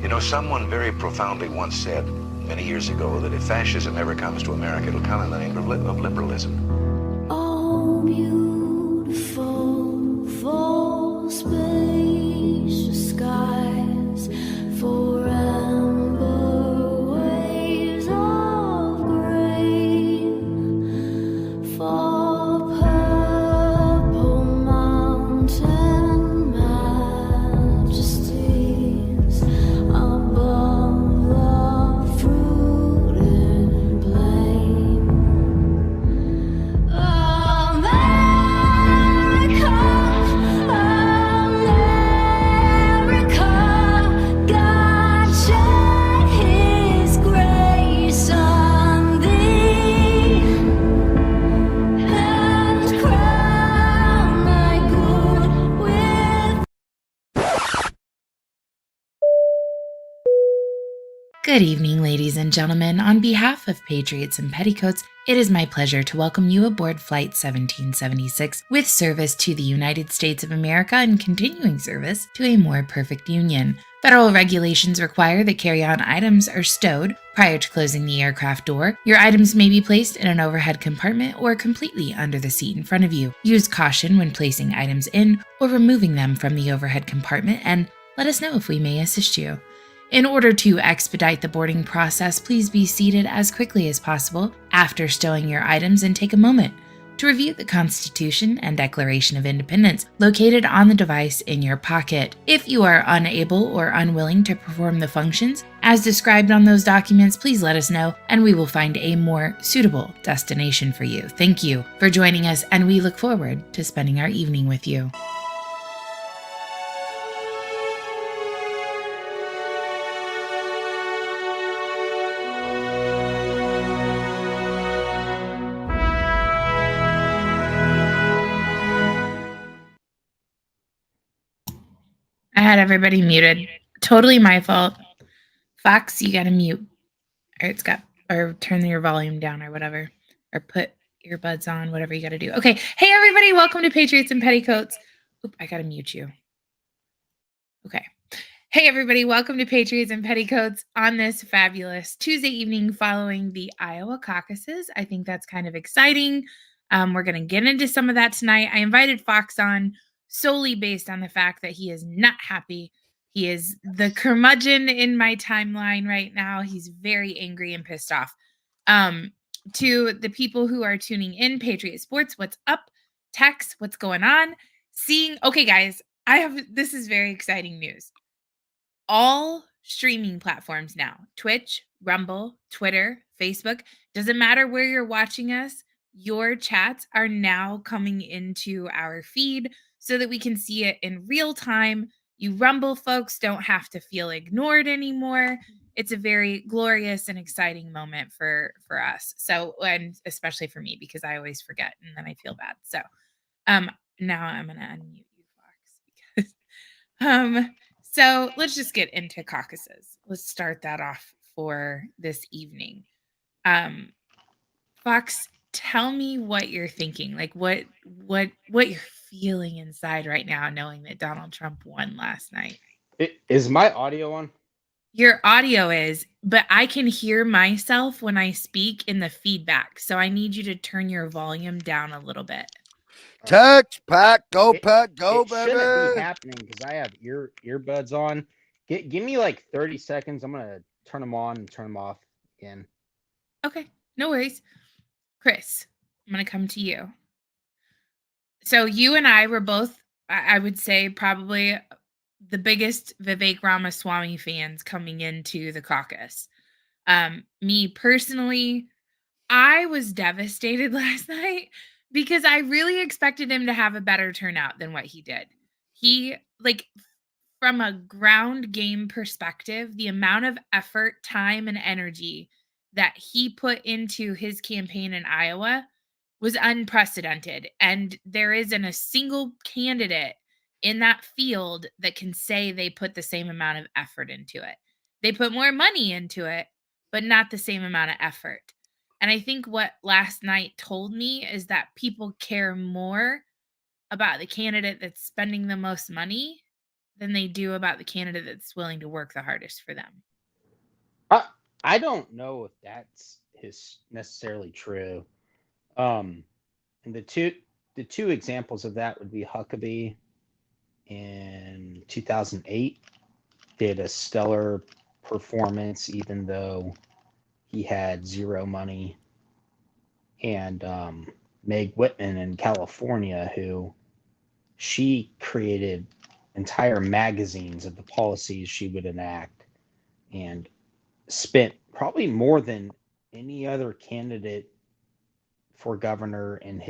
You know, someone very profoundly once said, many years ago, that if fascism ever comes to America, it'll come in the name of liberalism. Oh, beautiful, full, spacious skies, for amber waves of grain, for purple mountain majesties above the fruited plain. America, America, God shed His grace on thee, and crown thy good with. Good evening, ladies and gentlemen. On behalf of Patriots and Petticoats, it is my pleasure to welcome you aboard Flight 1776 with service to the United States of America and continuing service to a more perfect union. Federal regulations require that carry-on items are stowed prior to closing the aircraft door. Your items may be placed in an overhead compartment or completely under the seat in front of you. Use caution when placing items in or removing them from the overhead compartment, and let us know if we may assist you. In order to expedite the boarding process, please be seated as quickly as possible after stowing your items and take a moment to review the Constitution and Declaration of Independence located on the device in your pocket. If you are unable or unwilling to perform the functions as described on those documents, please let us know and we will find a more suitable destination for you. Thank you for joining us, and we look forward to spending our evening with you. I had everybody muted. Totally my fault. Fox, you gotta mute. Or turn your volume down or whatever. Or put earbuds on, whatever you gotta do. Okay. Hey everybody, welcome to Patriots and Petticoats. Oop, I gotta mute you. Okay. Hey everybody, welcome to Patriots and Petticoats on this fabulous Tuesday evening following the Iowa caucuses. I think that's kind of exciting. We're going to get into some of that tonight. I invited Fox on solely based on the fact that he is not happy. He is the curmudgeon in my timeline right now. He's very angry and pissed off. To the people who are tuning in, Patriot Sports, what's up? Tex, what's going on? Okay guys, this is very exciting news. All streaming platforms now, Twitch, Rumble, Twitter, Facebook, doesn't matter where you're watching us, your chats are now coming into our feed so that we can see it in real time. You Rumble folks don't have to feel ignored anymore. It's a very glorious and exciting moment for us. So, and especially for me, because I always forget and then I feel bad. So now I'm gonna unmute you, Fox, because so let's just get into caucuses. Let's start that off for this evening. Fox, tell me what you're thinking. Like what you're feeling inside right now, knowing that Donald Trump won last night. Is my audio on? Your audio is, but I can hear myself when I speak in the feedback. So I need you to turn your volume down a little bit. Tex, Pack, go, Pack, go, it baby. Shouldn't be happening because I have earbuds on. Give me like 30 seconds. I'm gonna turn them on and turn them off again. Okay, no worries. Chris, I'm gonna come to you. So you and I were both, I would say, probably the biggest Vivek Ramaswamy fans coming into the caucus. Me personally, I was devastated last night because I really expected him to have a better turnout than what he did. He, like, from a ground game perspective, the amount of effort, time, and energy that he put into his campaign in Iowa was unprecedented. And there isn't a single candidate in that field that can say they put the same amount of effort into it. They put more money into it, but not the same amount of effort. And I think what last night told me is that people care more about the candidate that's spending the most money than they do about the candidate that's willing to work the hardest for them. I don't know if that's necessarily true. And the two examples of that would be Huckabee in 2008 did a stellar performance even though he had zero money, and Meg Whitman in California, who she created entire magazines of the policies she would enact and spent probably more than any other candidate for governor in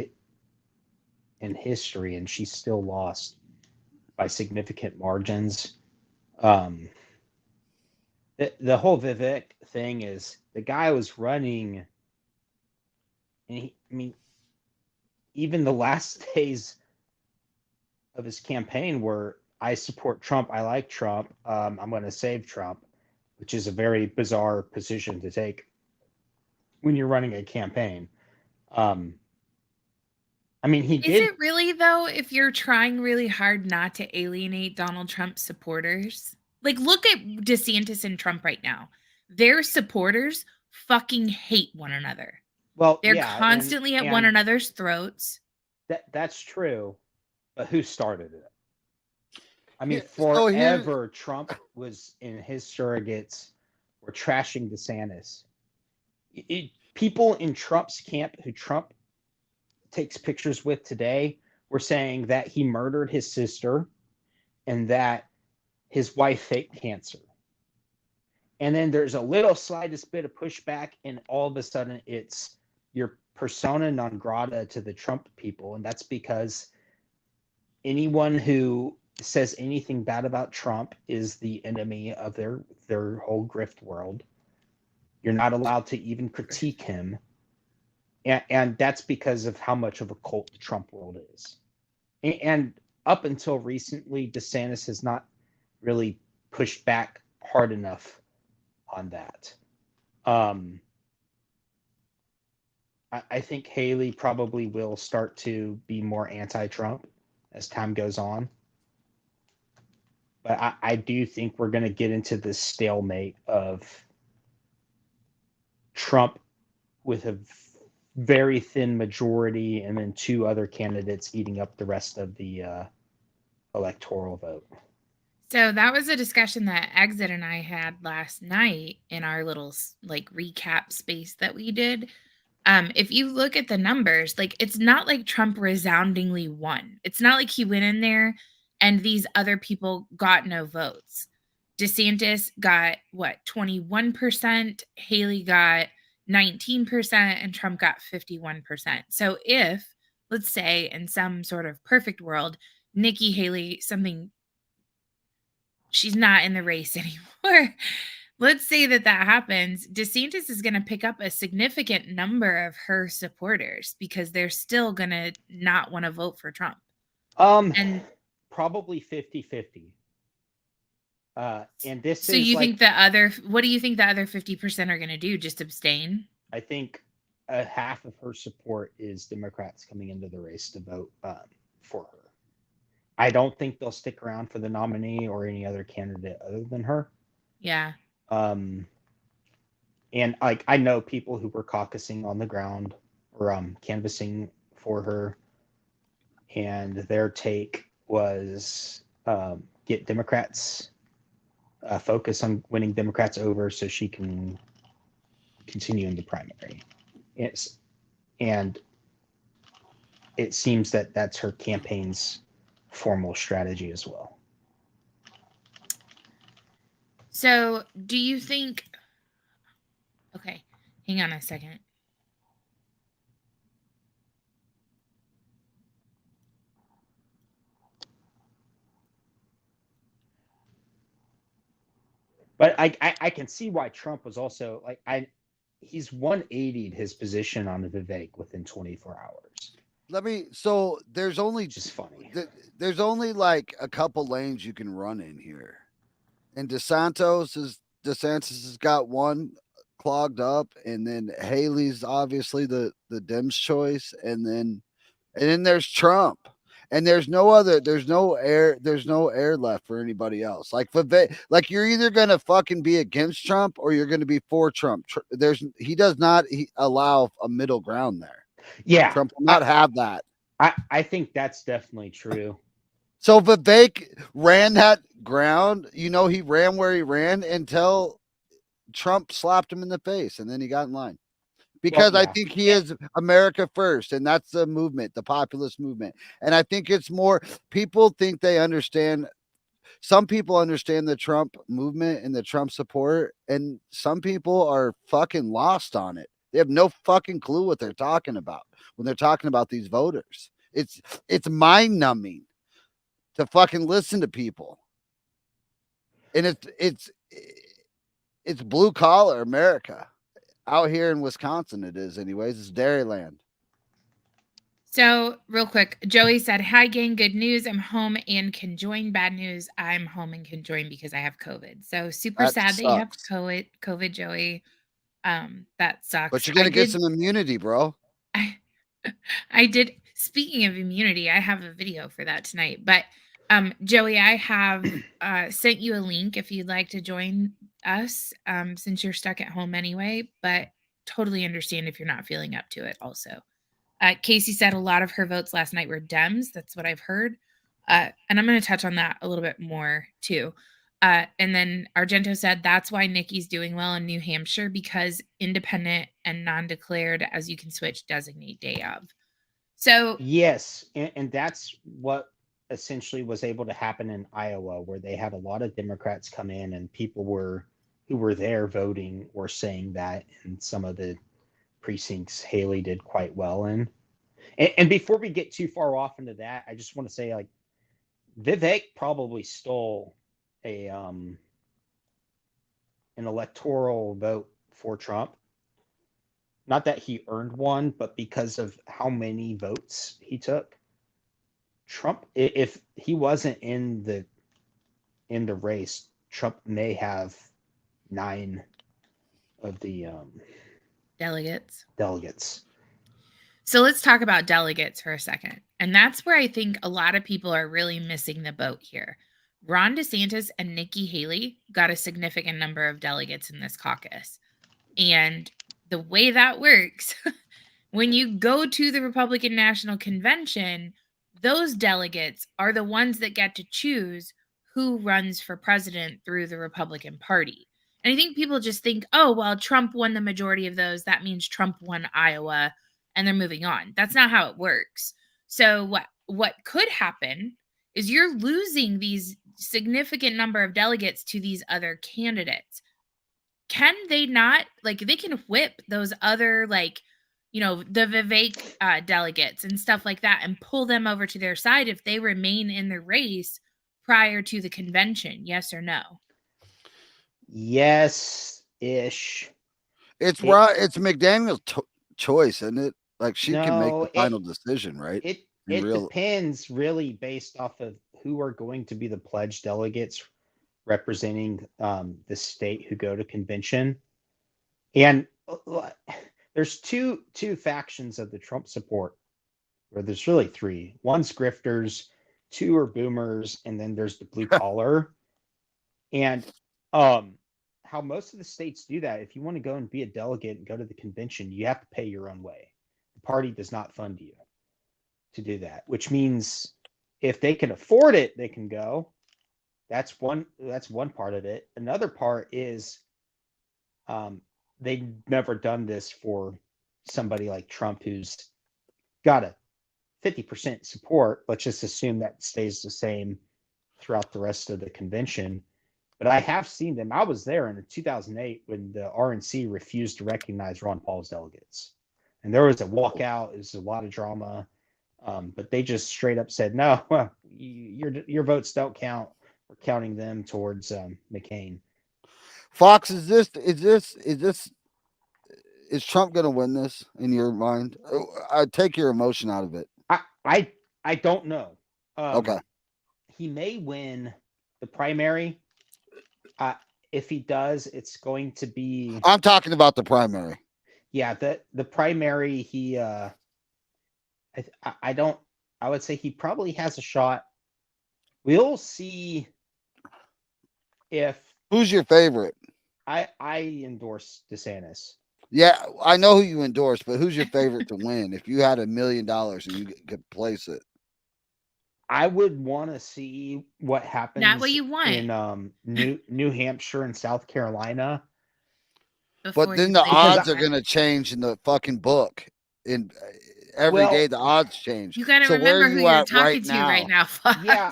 history, and she still lost by significant margins. The whole Vivek thing is the guy was running, and even the last days of his campaign were, I support Trump, I like Trump, I'm going to save Trump, which is a very bizarre position to take when you're running a campaign. He did. Is it really, though, if you're trying really hard not to alienate Donald Trump's supporters? Like, look at DeSantis and Trump right now. Their supporters fucking hate one another. Well, They're yeah, constantly at one another's throats. That's true, but who started it? Yeah, forever Trump was in his surrogates were trashing DeSantis. People in Trump's camp who Trump takes pictures with today were saying that he murdered his sister and that his wife faked cancer. And then there's a little slightest bit of pushback, and all of a sudden it's your persona non grata to the Trump people. And that's because anyone who says anything bad about Trump is the enemy of their whole grift world. You're not allowed to even critique him. And that's because of how much of a cult the Trump world is. And up until recently, DeSantis has not really pushed back hard enough on that. I think Haley probably will start to be more anti-Trump as time goes on. But I do think we're going to get into this stalemate of Trump with a very thin majority and then two other candidates eating up the rest of the electoral vote. So that was a discussion that Exit and I had last night in our little recap space that we did. If you look at the numbers, it's not like Trump resoundingly won. It's not like he went in there and these other people got no votes. DeSantis got 21%, Haley got 19%, and Trump got 51%. So if, let's say, in some sort of perfect world, Nikki Haley, she's not in the race anymore. Let's say that happens. DeSantis is going to pick up a significant number of her supporters because they're still going to not want to vote for Trump. And probably 50-50. And this so you think what do you think the other 50% are going to do? Just abstain? I think half of her support is Democrats coming into the race to vote for her. I don't think they'll stick around for the nominee or any other candidate other than her. Yeah. And I know people who were caucusing on the ground or canvassing for her, and their take was get Democrats, focus on winning Democrats over so she can continue in the primary. And it seems that that's her campaign's formal strategy as well. So do you think, okay, hang on a second. But I can see why Trump was also he's 180'd his position on Vivek within 24 hours. So there's only just funny. There's only a couple lanes you can run in here. And DeSantis has got one clogged up, and then Haley's obviously the Dems choice, and then there's Trump. And there's no air left for anybody else. Like like you're either gonna fucking be against Trump or you're gonna be for Trump. He does not allow a middle ground there. Yeah, Trump will not have that. I think that's definitely true. So Vivek ran that ground. He ran where he ran until Trump slapped him in the face, and then he got in line. Because I think he is America first, and that's the movement, the populist movement. And I think it's more people think they understand. Some people understand the Trump movement and the Trump support, and some people are fucking lost on it. They have no fucking clue what they're talking about when they're talking about these voters. It's mind numbing to fucking listen to people. And it's blue collar America. Out here in Wisconsin, it is anyways. It's Dairyland. So real quick, Joey said, "Hi gang, good news. I'm home and can join. Bad news, I'm home and can join because I have COVID. So super That sad that you have sucks. COVID, Joey. That sucks. But you're gonna get some immunity, bro. I did. Speaking of immunity, I have a video for that tonight. But Joey, I have sent you a link if you'd like to join us, since you're stuck at home anyway. But totally understand if you're not feeling up to it. Also, Casey said a lot of her votes last night were Dems. That's what I've heard, and I'm going to touch on that a little bit more too. And then Argento said that's why Nikki's doing well in New Hampshire, because independent and non-declared, as you can switch, designate day of. So yes, and that's what essentially was able to happen in Iowa, where they had a lot of Democrats come in, and people who were there voting were saying that in some of the precincts Haley did quite well in. And before we get too far off into that, I just want to say, like, Vivek probably stole an electoral vote for Trump. Not that he earned one, but because of how many votes he took. Trump, if he wasn't in the race, Trump may have 9 of the delegates. So let's talk about delegates for a second. And that's where I think a lot of people are really missing the boat here. Ron DeSantis and Nikki Haley got a significant number of delegates in this caucus. And the way that works, when you go to the Republican National Convention, those delegates are the ones that get to choose who runs for president through the Republican Party. And I think people just think, oh, well, Trump won the majority of those. That means Trump won Iowa and they're moving on. That's not how it works. So what could happen is you're losing these significant number of delegates to these other candidates. Can they not, like, they can whip those other, like, the Vivek delegates and stuff like that and pull them over to their side if they remain in the race prior to the convention? Yes or no? Yes-ish. It's McDaniel's choice, isn't it? Like, she can make the final decision, right? It depends really based off of who are going to be the pledged delegates representing the state who go to convention. And there's two factions of the Trump support, or there's really 3. One's grifters, 2 are boomers, and then there's the blue collar. And how most of the states do that, if you want to go and be a delegate and go to the convention, you have to pay your own way. The party does not fund you to do that, which means if they can afford it, they can go. That's one part of it. Another part is they've never done this for somebody like Trump, who's got a 50% support. Let's just assume that stays the same throughout the rest of the convention. But I have seen them. I was there in 2008 when the RNC refused to recognize Ron Paul's delegates. And there was a walkout. It was a lot of drama. But they just straight up said, no, your votes don't count. We're counting them towards McCain. Fox, is Trump going to win this in your mind? I take your emotion out of it. I don't know. Okay. He may win the primary. If he does, it's going to be. I'm talking about the primary. Yeah, the primary. He. I don't. I would say he probably has a shot. We'll see if Who's your favorite? I endorse DeSantis. Yeah, I know who you endorse, but who's your favorite to win? If you had $1 million and you could place it, I would want to see what happens Not what you want. in New Hampshire and South Carolina. before but then you the place odds it. are going to change in the fucking book. In every Well, day, the odds change. You got to So where remember are who you you're at talking right to now? right now, Fox. Yeah,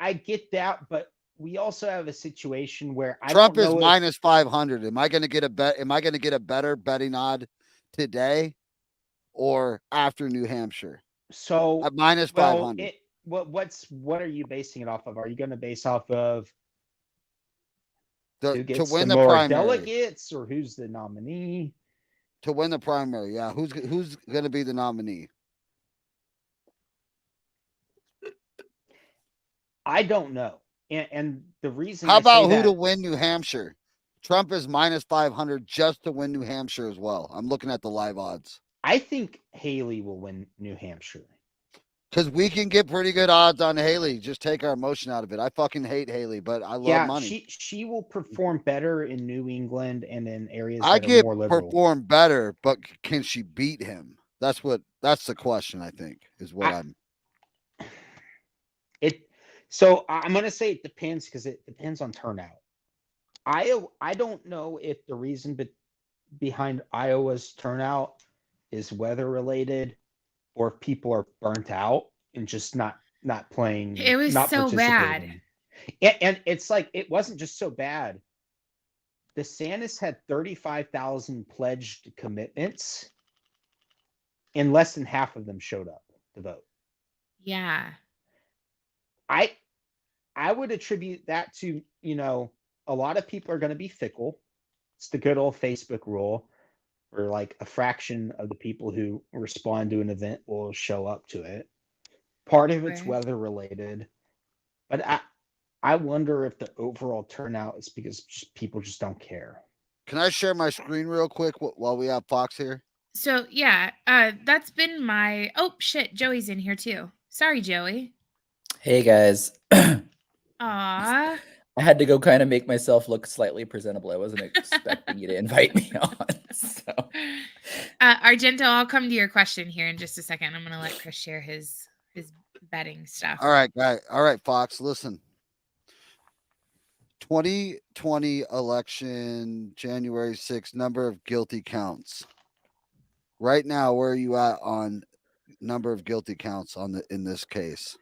I get that, but we also have a situation where Trump I is don't know minus 500. Am I going to get a bet? Am I going to get a better betting odd today or after New Hampshire? so At minus well 500. what are you basing it off of? Are you going to base off of who To gets win the the more primary. delegates or who's the nominee? To win the primary, yeah. Who's going to be the nominee? I don't know. And the reason How I say about who that, to win New Hampshire? Trump is minus 500 just to win New Hampshire as well. I'm looking at the live odds. I think Haley will win New Hampshire. Because we can get pretty good odds on Haley. Just take our emotion out of it. I fucking hate Haley, but I love Yeah, money. she will perform better in New England and in areas I that are get more liberal. perform better, but can she beat him? That's the question, I think, is what I'm. So I'm gonna say it depends because it depends on turnout. I don't know if the reason behind Iowa's turnout is weather related or if people are burnt out and just not playing. It was not so bad. participating. And it's like it wasn't just so bad. DeSantis had 35,000 pledged commitments, and less than half of them showed up to vote. Yeah. I would attribute that to, a lot of people are going to be fickle. It's the good old Facebook rule where like a fraction of the people who respond to an event will show up to it. Part of it's Right. weather related, but I wonder if the overall turnout is because people just don't care. Can I share my screen real quick while we have Fox here? So yeah, that's been my. Oh shit, Joey's in here too. Sorry, Joey. Hey guys. Aw. I had to go kind of make myself look slightly presentable. I wasn't expecting you to invite me on. So Argento, I'll come to your question here in just a second. I'm gonna let Chris share his betting stuff. All right, guys. All right, Fox, listen. 2020 election, January 6th, number of guilty counts. Right now, where are you at on number of guilty counts in this case?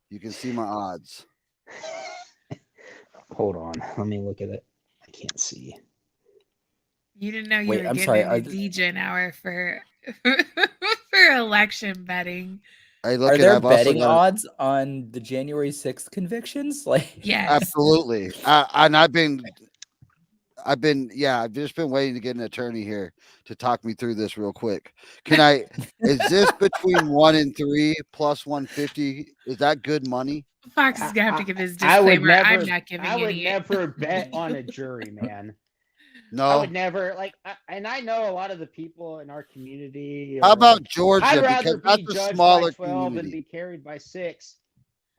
You can see my odds. Hold on, let me look at it. I can't see. You didn't know you Wait, were I'm getting sorry, a DJ hour for for election betting. Hey, look are at there I've also betting got odds on the January 6th convictions? Like Yes. absolutely. And I've just been waiting to get an attorney here to talk me through this real quick. Is this between 1 and 3 plus 150? Is that good money? Fox is gonna have to give his I would disclaimer. I'm never- not giving I would any. never bet on a jury, man. I No. would never and I know a lot of the people in our community. How are about like, Georgia? I'd rather Because be that's a judged smaller by 12 community. than be carried by 6.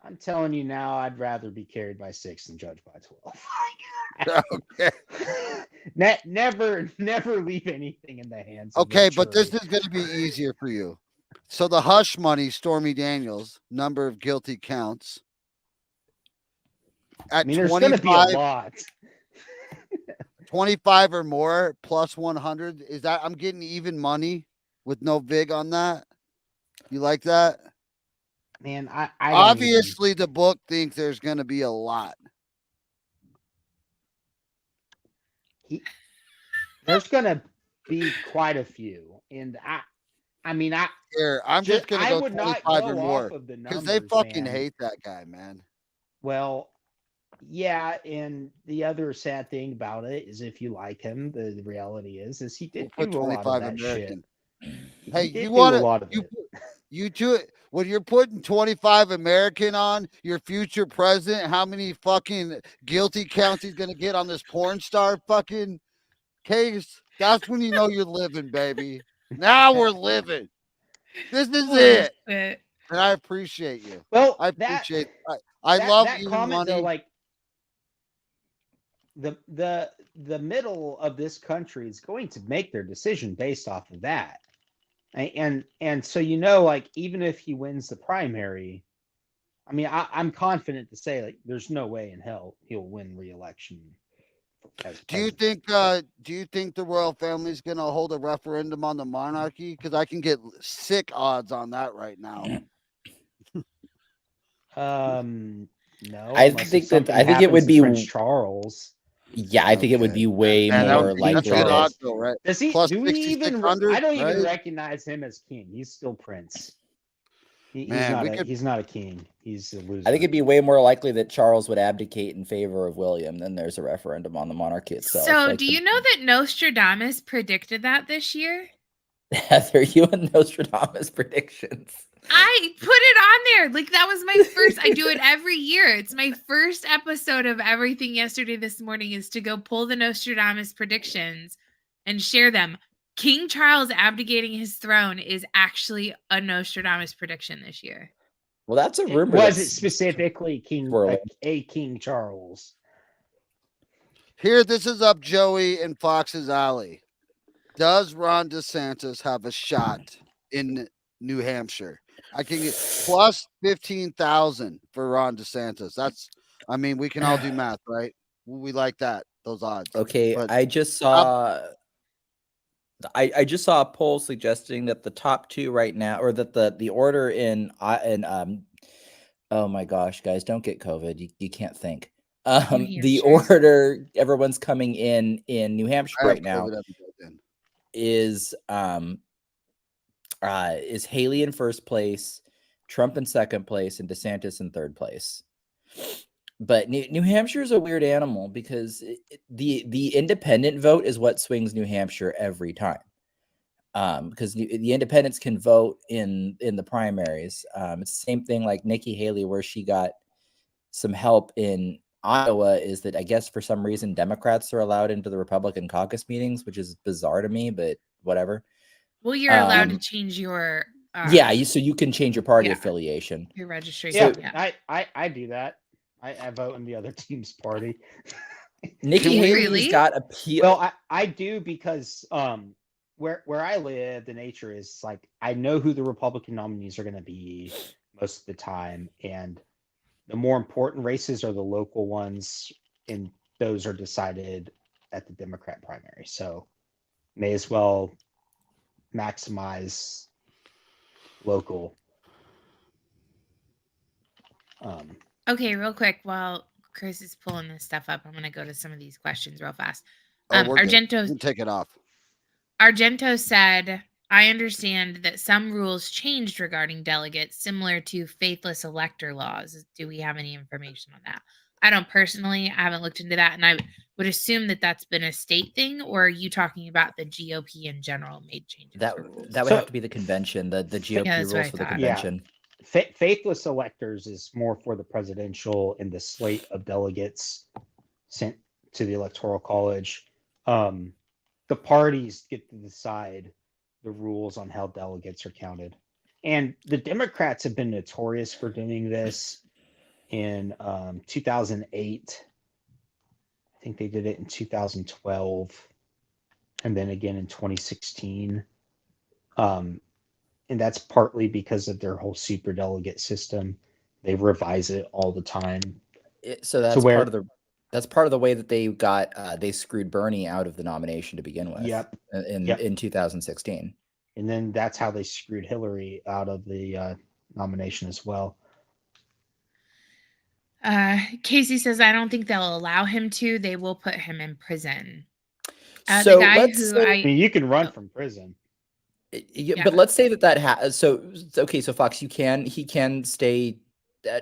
I'm telling you now, I'd rather be carried by 6 than judged by 12. Okay. Never leave anything in the hands of Okay, the but this jury. is going to be easier for you. So the hush money, Stormy Daniels, number of guilty counts. At there's going to be a 25, lot. 25 or more plus 100. Is that I'm getting even money with no vig on that? You like that? Man, I don't Obviously, the book thinks there's going to be a lot. there's going to be quite a few. And Here, I'm just going to I go would not 25 go or more off of the because numbers, they fucking man. hate that guy, man. Well, yeah, and the other sad thing about it is if you like him, the reality is he did We'll put do a lot of 25 that American. shit. Hey, He did you do want a lot of to it. you do it when you're putting 25 American on your future president. How many fucking guilty counts he's gonna get on this porn star fucking case? That's when you know you're living, baby. Now we're living. This is Holy it. shit. And I appreciate you. Well, I that appreciate I love that you, comment though, money. like the middle of this country is going to make their decision based off of that. And so like even if he wins the primary, I mean I'm confident to say like there's no way in hell he'll win re-election as Do you president. think the royal family's gonna hold a referendum on the monarchy? Because I can get sick odds on that right now. No, I unless think if that something I think it happens would to be Prince Charles. yeah, I think it would Okay. be way Man, that more would be King likely good that odds Charles. though, right? Does he? Plus Do we even? I 6,600, don't even right? recognize him as king. He's still prince. Man, we could. He's not a king. He's a loser. I think it'd be way more likely that Charles would abdicate in favor of William than there's a referendum on the monarchy itself. So, Like do you know that Nostradamus predicted that this year? Heather, you and Nostradamus predictions. I put it on there. Like, that was my first. I do it every year. It's my first episode of Everything Yesterday This Morning is to go pull the Nostradamus predictions and share them. King Charles abdicating his throne is actually a Nostradamus prediction this year. Well, that's a rumor. Was it that's specifically swirling. a King Charles? Here, this is up Joey and Fox's alley. Does Ron DeSantis have a shot in New Hampshire? I can get plus 15,000 for Ron DeSantis. That's, I mean, we can all do math, right? We like that, those odds. Okay, But I just saw. I just saw a poll suggesting that the top two right now, or that the order in oh my gosh, guys, don't get COVID. You can't think. The Hampshire. order everyone's coming in New Hampshire I have right now COVID every day then. is Haley in first place, Trump in second place, and DeSantis in third place. But New Hampshire is a weird animal because the independent vote is what swings New Hampshire every time. Because the independents can vote in the primaries. It's the same thing like Nikki Haley, where she got some help in Iowa, is that I guess for some reason Democrats are allowed into the Republican caucus meetings, which is bizarre to me, but whatever. Well, you're allowed to change your so you can change your party yeah. affiliation. your registration. Yeah, I do that. I vote in the other team's party. Nikki you Haley's really? got appeal. Well, I do because where I live, the nature is like I know who the Republican nominees are going to be most of the time, and the more important races are the local ones, and those are decided at the Democrat primary. So may as well maximize local. Okay, real quick, while Chris is pulling this stuff up, I'm going to go to some of these questions real fast. Oh, we're good. Argento, You can take it off. Argento said, I understand that some rules changed regarding delegates, similar to faithless elector laws. Do we have any information on that? I don't personally. I haven't looked into that, and I would assume that that's been a state thing, or are you talking about the GOP in general made changes? That to rules? would have to be the convention, the GOP that's what I rules for the thought. convention. Faithless electors is more for the presidential and the slate of delegates sent to the Electoral College. The parties get to decide the rules on how delegates are counted. And the Democrats have been notorious for doing this. In 2008, I think they did it in 2012, and then again in 2016. And that's partly because of their whole super delegate system. They revise it all the time. So that's part of the way that they got they screwed Bernie out of the nomination to begin with. Yep. In 2016. And then that's how they screwed Hillary out of the nomination as well. Casey says, I don't think they'll allow him to. They will put him in prison. So the guy let's who say, I mean, you can run from prison. Yeah, but let's say that has so Fox, he can stay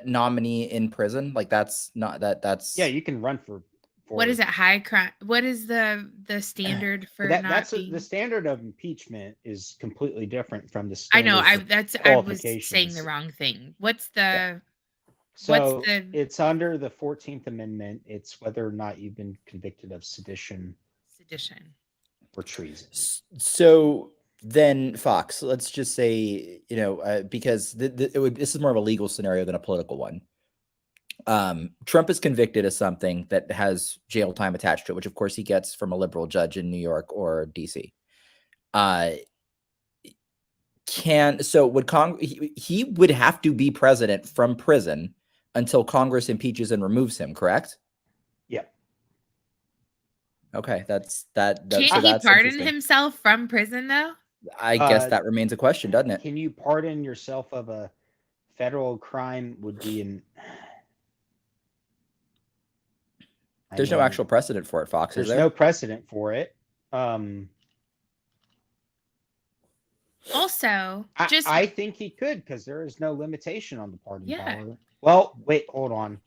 nominee in prison. Like that's Yeah, you can run for what is it? High crime. What is the standard for that's being... the standard of impeachment is completely different from the I know. standard I was saying the wrong thing. What's the So it's under the 14th Amendment. It's whether or not you've been convicted of sedition sedition or treason. So then Fox, let's just say, because this is more of a legal scenario than a political one. Trump is convicted of something that has jail time attached to it, which of course he gets from a liberal judge in New York or DC. He would have to be president from prison until Congress impeaches and removes him, correct? Yep. Okay, that's Can't he pardon himself from prison though? I guess that remains a question, doesn't it? Can you pardon yourself of a federal crime? Would be an. There's no actual precedent for it, Fox. There's is there? no precedent for it. Also, I think he could, because there is no limitation on the pardon Yeah. power. Well, wait, hold on.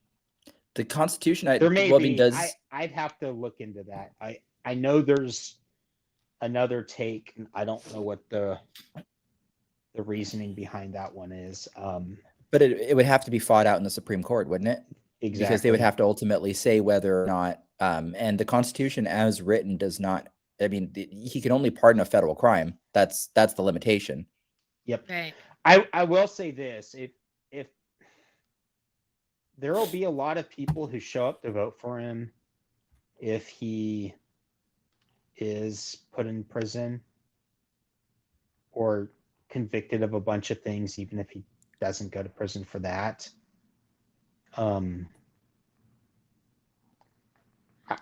The Constitution, There may be. does. I'd have to look into that. I know there's another take. And I don't know what the reasoning behind that one is. But it would have to be fought out in the Supreme Court, wouldn't it? Exactly. Because they would have to ultimately say whether or not, and the Constitution as written does not. I mean, he can only pardon a federal crime. That's the limitation. Yep. Right. I will say this: if there will be a lot of people who show up to vote for him if he is put in prison or convicted of a bunch of things, even if he doesn't go to prison for that.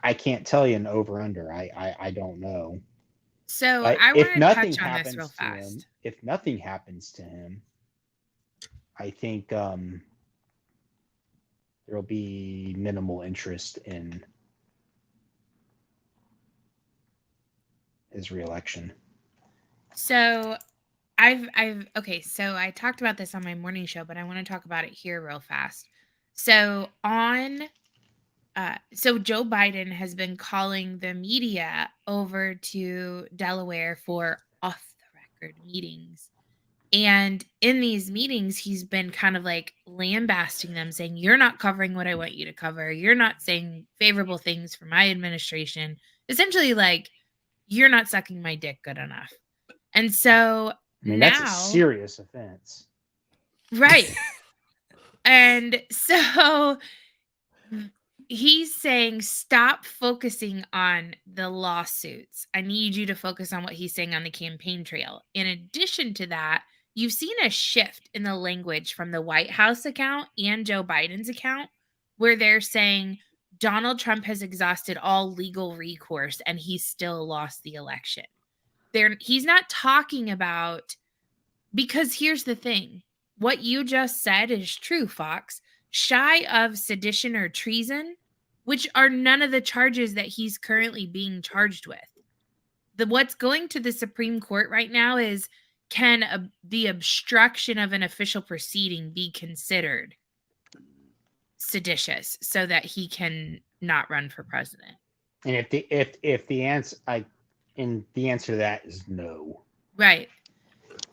I can't tell you an over/under. I don't know. So But I if want to nothing touch on this happens real to him, fast. if nothing happens to him, I think there will be minimal interest in his reelection. So okay, so I talked about this on my morning show, but I want to talk about it here real fast. So so Joe Biden has been calling the media over to Delaware for off the record meetings. And in these meetings, he's been kind of like lambasting them, saying, "You're not covering what I want you to cover. You're not saying favorable things for my administration." Essentially, like, you're not sucking my dick good enough. And so I mean, now, that's a serious offense. right. And so he's saying, stop focusing on the lawsuits. I need you to focus on what he's saying on the campaign trail. In addition to that, you've seen a shift in the language from the White House account and Joe Biden's account, where they're saying Donald Trump has exhausted all legal recourse and he still lost the election. He's not talking about, because here's the thing. What you just said is true, Fox. Shy of sedition or treason, which are none of the charges that he's currently being charged with. What's going to the Supreme Court right now is, can the obstruction of an official proceeding be considered seditious so that he can not run for president? And if the answer to that is no. Right.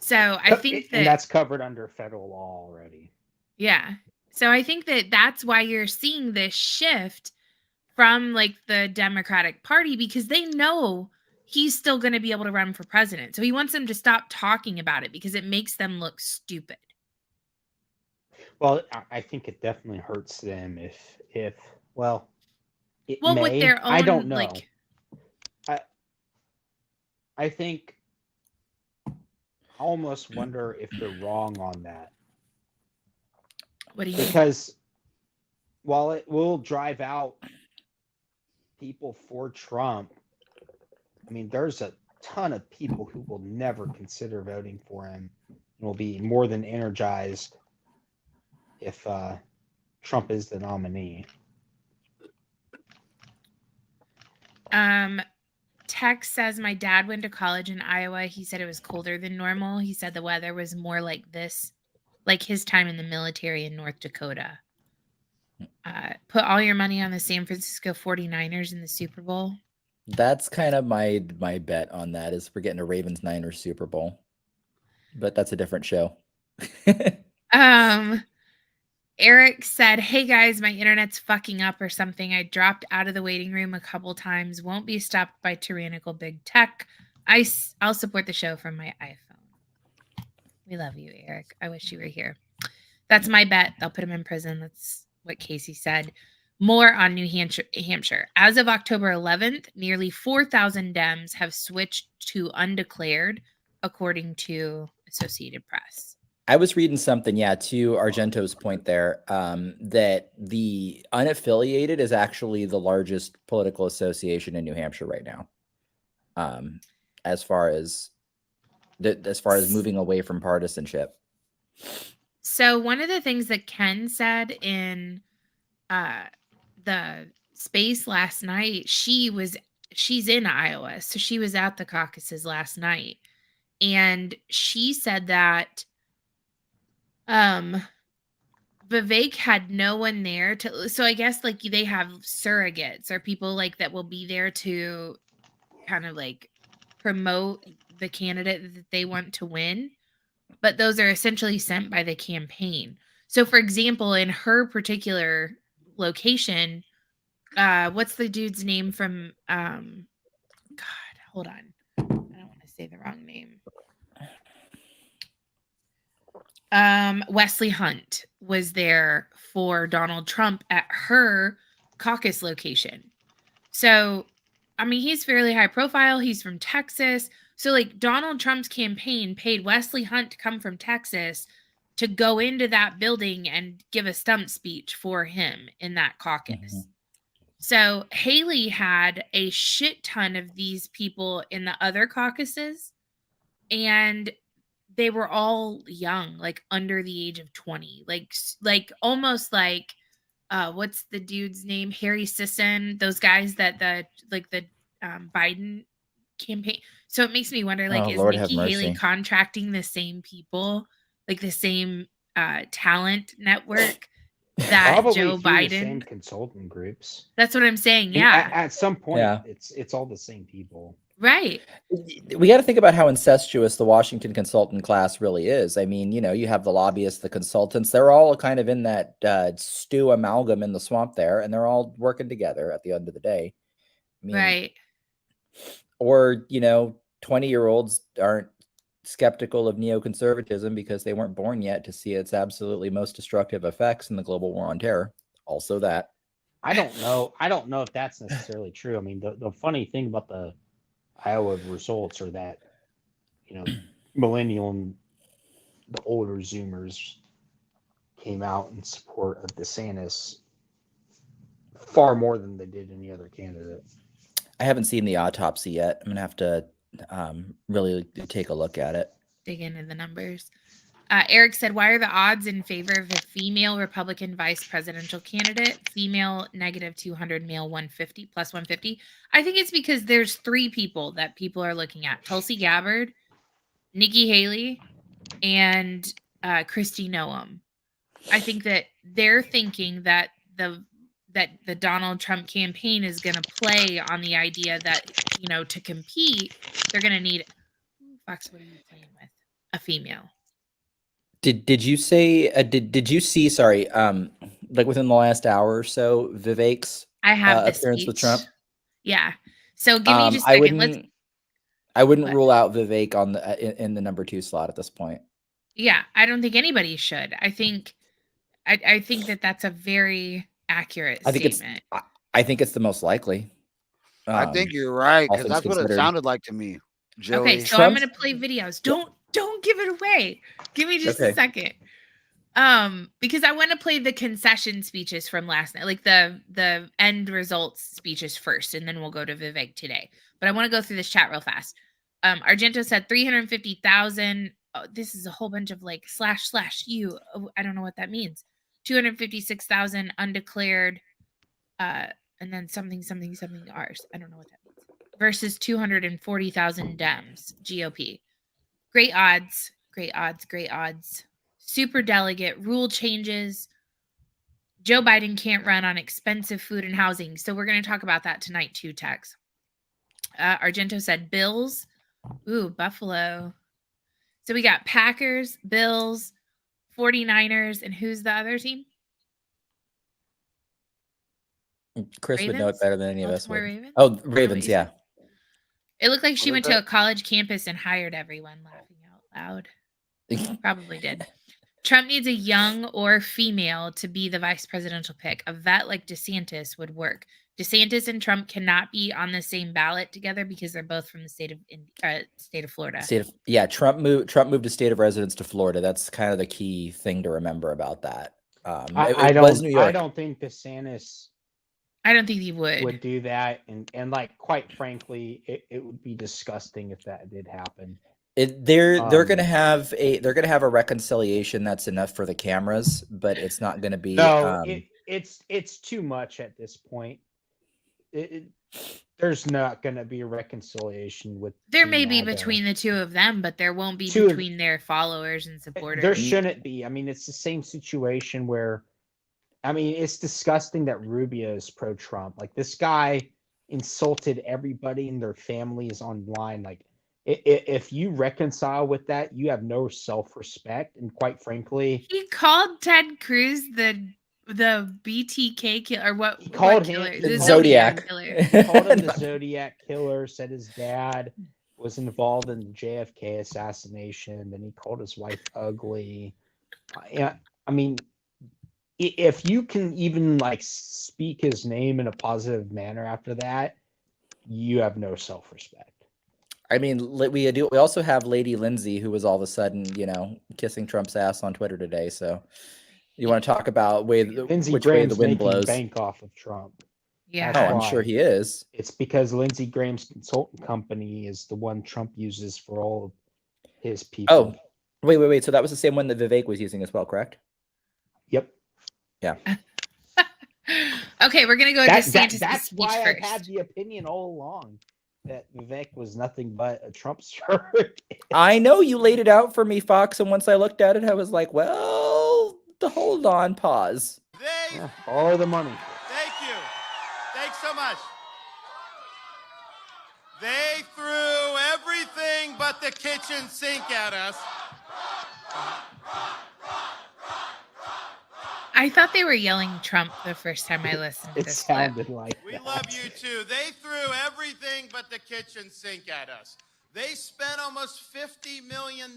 So I think and that's covered under federal law already. Yeah. So I think that's why you're seeing this shift from like the Democratic Party, because they know he's still going to be able to run for president. So he wants them to stop talking about it because it makes them look stupid. Well, I think it definitely hurts them if it may. With their own, I don't know. like, I think I almost wonder if they're wrong on that. What do you mean? Because while it will drive out people for Trump, I mean, there's a ton of people who will never consider voting for him and will be more than energized if Trump is the nominee. Tex says, my dad went to college in Iowa. He said it was colder than normal. He said the weather was more like this, like his time in the military in North Dakota. Put all your money on the San Francisco 49ers in the Super Bowl. That's kind of my bet on that, is we're getting a Ravens-Niners Super Bowl. But that's a different show. Eric said, hey guys, my internet's fucking up or something. I dropped out of the waiting room a couple times. Won't be stopped by tyrannical big tech. I'll support the show from my iPhone. We love you, Eric. I wish you were here. That's my bet. They'll put him in prison. That's what Casey said. More on New Hampshire. As of October 11th, nearly 4,000 Dems have switched to undeclared, according to Associated Press. I was reading something, to Argento's point there, that the unaffiliated is actually the largest political association in New Hampshire right now. As far as moving away from partisanship. So one of the things that Ken said in the space last night, she's in Iowa, so she was at the caucuses last night, and she said that Vivek had no one there to, so I guess like they have surrogates or people like that will be there to kind of like promote the candidate that they want to win, but those are essentially sent by the campaign. So for example, in her particular location, what's the dude's name from God, hold on, I don't want to say the wrong name. Wesley Hunt was there for Donald Trump at her caucus location. So, I mean, he's fairly high profile. He's from Texas. So, like, Donald Trump's campaign paid Wesley Hunt to come from Texas to go into that building and give a stump speech for him in that caucus. Mm-hmm. So, Haley had a shit ton of these people in the other caucuses, and they were all young, like under the age of 20, like almost like, what's the dude's name? Harry Sisson, those guys that the Biden campaign. So it makes me wonder, like, is Nikki Haley contracting the same people, like the same talent network that probably Joe Biden? The same consultant groups. That's what I'm saying. Yeah. At some point, it's all the same people. Right. We got to think about how incestuous the Washington consultant class really is. I mean, you have the lobbyists, the consultants, they're all kind of in that stew amalgam in the swamp there, and they're all working together at the end of the day. I mean, right. Or, 20-year-olds aren't skeptical of neoconservatism because they weren't born yet to see its absolutely most destructive effects in the global war on terror. Also that. I don't know if that's necessarily true. I mean, the funny thing about the Iowa results are that, millennial and the older Zoomers came out in support of DeSantis far more than they did any other candidate. I haven't seen the autopsy yet. I'm going to have to really take a look at it. Dig into the numbers. Eric said, why are the odds in favor of a female Republican vice presidential candidate? Female -200, male 150, plus 150. I think it's because there's 3 people that people are looking at. Tulsi Gabbard, Nikki Haley, and Kristi Noem. I think that they're thinking that the Donald Trump campaign is going to play on the idea that, to compete, they're going to need, Fox, what are you playing with? A female. Did you say did you see like within the last hour or so Vivek's appearance with Trump? Yeah. So give me just a second. I wouldn't rule out Vivek on in the number 2 slot at this point. Yeah, I don't think anybody should. I think that that's a very accurate statement. I think it's the most likely. I think you're right, because that's what it sounded like to me. Joey. Okay, so I'm going to play videos. Don't give it away. Give me just a second. Because I want to play the concession speeches from last night, like the end results speeches first, and then we'll go to Vivek today. But I want to go through this chat real fast. Argento said 350,000. Oh, this is a whole bunch of like //u. Oh, I don't know what that means. 256,000 undeclared, and then something R's. I don't know what that means. Versus 240,000 Dems, GOP. Great odds. Super delegate, rule changes. Joe Biden can't run on expensive food and housing. So we're going to talk about that tonight too, Tex. Argento said Bills. Ooh, Buffalo. So we got Packers, Bills, 49ers, and who's the other team? Chris Ravens? Would know it better than any of us would. Ravens? Oh, Ravens, yeah. It looked like she What went is to a college campus and hired everyone, laughing out loud. Probably did. Trump needs a young or female to be the vice presidential pick. A vet like DeSantis would work. DeSantis and Trump cannot be on the same ballot together because they're both from the state of Florida. Trump moved a state of residence to Florida. That's kind of the key thing to remember about that. I was New York. don't think DeSantis I don't think he would. do that, and like quite frankly, it would be disgusting if that did happen. They're gonna have a reconciliation that's enough for the cameras, but it's not gonna be. No, it's too much at this point. There's not gonna be a reconciliation with. There Team may be MAGA. between the two of them, but there won't be Two of- between their followers and supporters. There shouldn't be. I mean, it's the same situation where, I mean, it's disgusting that Rubio is pro-Trump. Like, this guy insulted everybody and their families online. Like, if you reconcile with that, you have no self-respect. And quite frankly, He called Ted Cruz the BTK killer, or what? He called what him killer? the The Zodiac. killer. he called him the Zodiac killer, said his dad was involved in the JFK assassination. Then he called his wife ugly. Yeah, I mean, if you can even like speak his name in a positive manner after that, you have no self-respect. I mean, we also have Lady Lindsay, who was all of a sudden, kissing Trump's ass on Twitter today. So, you want to talk about Lindsey which way Graham's the wind making blows? bank off of Trump. Yeah. Oh, That's I'm why. sure he is. It's because Lindsey Graham's consultant company is the one Trump uses for all of his people. Oh, wait. So that was the same one that Vivek was using as well, correct? Yep. Yeah. Okay, we're gonna go to DeSantis' That's speech why first. I've had the opinion all along that Vivek was nothing but a Trump surrogate. I know you laid it out for me, Fox, and once I looked at it, I was like, well, hold on, pause. Yeah, all the money. Thank you. Thanks so much. They threw everything but the kitchen sink at us. I thought they were yelling Trump the first time I listened to It this clip. sounded like We that. love you too. They threw everything but the kitchen sink at us. They spent almost $50 million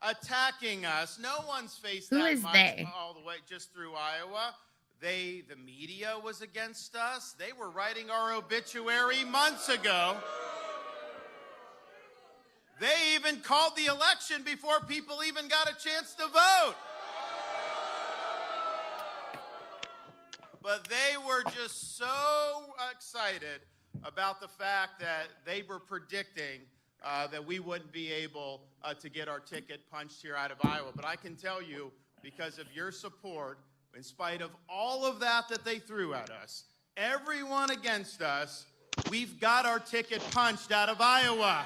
attacking us. No one's faced Who that is much they? all the way just through Iowa. The media was against us. They were writing our obituary months ago. They even called the election before people even got a chance to vote. But they were just so excited about the fact that they were predicting that we wouldn't be able to get our ticket punched here out of Iowa. But I can tell you, because of your support, in spite of all of that they threw at us, everyone against us, we've got our ticket punched out of Iowa.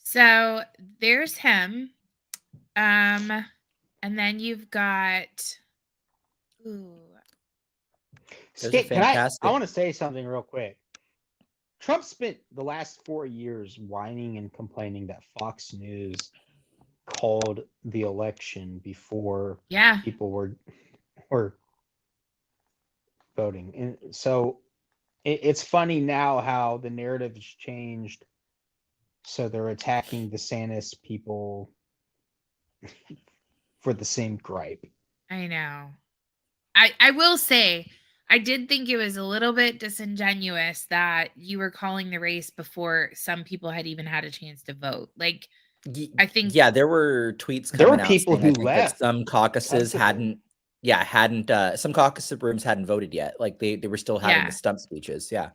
So there's him. And then you've got Those are Can fantastic. I want to say something real quick. Trump spent the last 4 years whining and complaining that Fox News called the election before yeah. people were voting. And so it's funny now how the narrative has changed. So they're attacking DeSantis people for the same gripe. I know. I will say, I did think it was a little bit disingenuous that you were calling the race before some people had even had a chance to vote. Like, I think there were tweets There coming were out people saying, I who think, that left. some caucuses Subsequently. some caucus rooms hadn't voted yet. Like they were still having Yeah. the stump speeches. Yeah.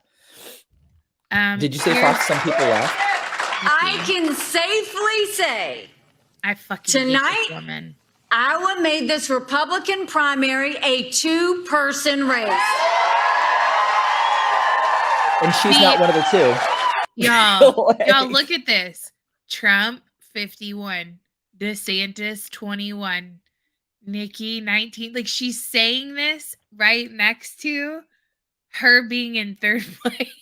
Did Did you say, Fox, some people left? I can safely say I fucking hate Tonight- this woman. Iowa made this Republican primary a two-person race. And she's Me- not one of the two. Y'all, Like- y'all look at this. Trump 51, DeSantis 21, Nikki 19. Like she's saying this right next to her being in third place.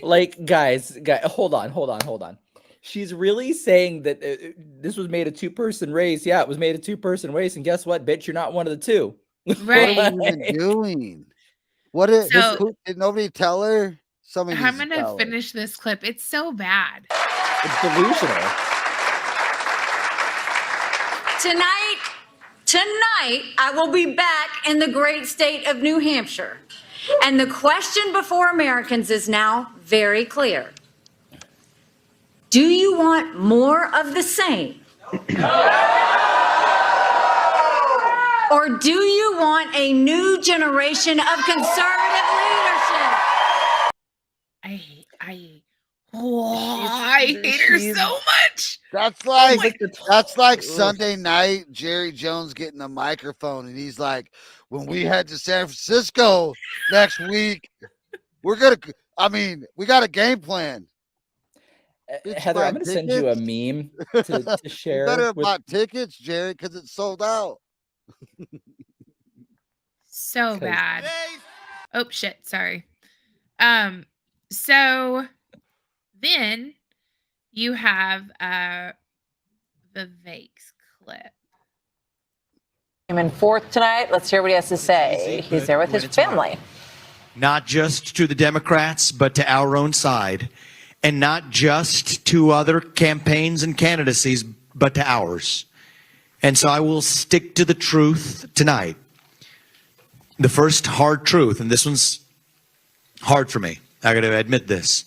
Like, guys, hold on. She's really saying that this was made a two-person race. Yeah, it was made a two-person race. And guess what, bitch? You're not one of the two. What Right. are you even doing? What is? So- Did nobody tell her? Somebody I'm needs to gonna tell her. finish this clip. It's so bad. It's delusional. Tonight, I will be back in the great state of New Hampshire. And the question before Americans is now very clear. Do you want more of the same? Or do you want a new generation of conservative leadership? I hate her so much. That's like that's like Ugh. Sunday night. Jerry Jones getting a microphone, and he's like, "When we head to San Francisco next week, we're gonna. I mean, we got a game plan. Bitch, Heather, buy I'm going to send you a tickets? meme to You share. better with- buy tickets, Jerry, because it's sold out." So 'Cause- bad. Today's Oh shit, sorry. So then you have Vivek's clip. Came in fourth tonight. Let's hear what he has to say. He's there with his family. Not just to the Democrats, but to our own side, and not just to other campaigns and candidacies, but to ours. And so I will stick to the truth tonight. The first hard truth, and this one's hard for me. I got to admit this.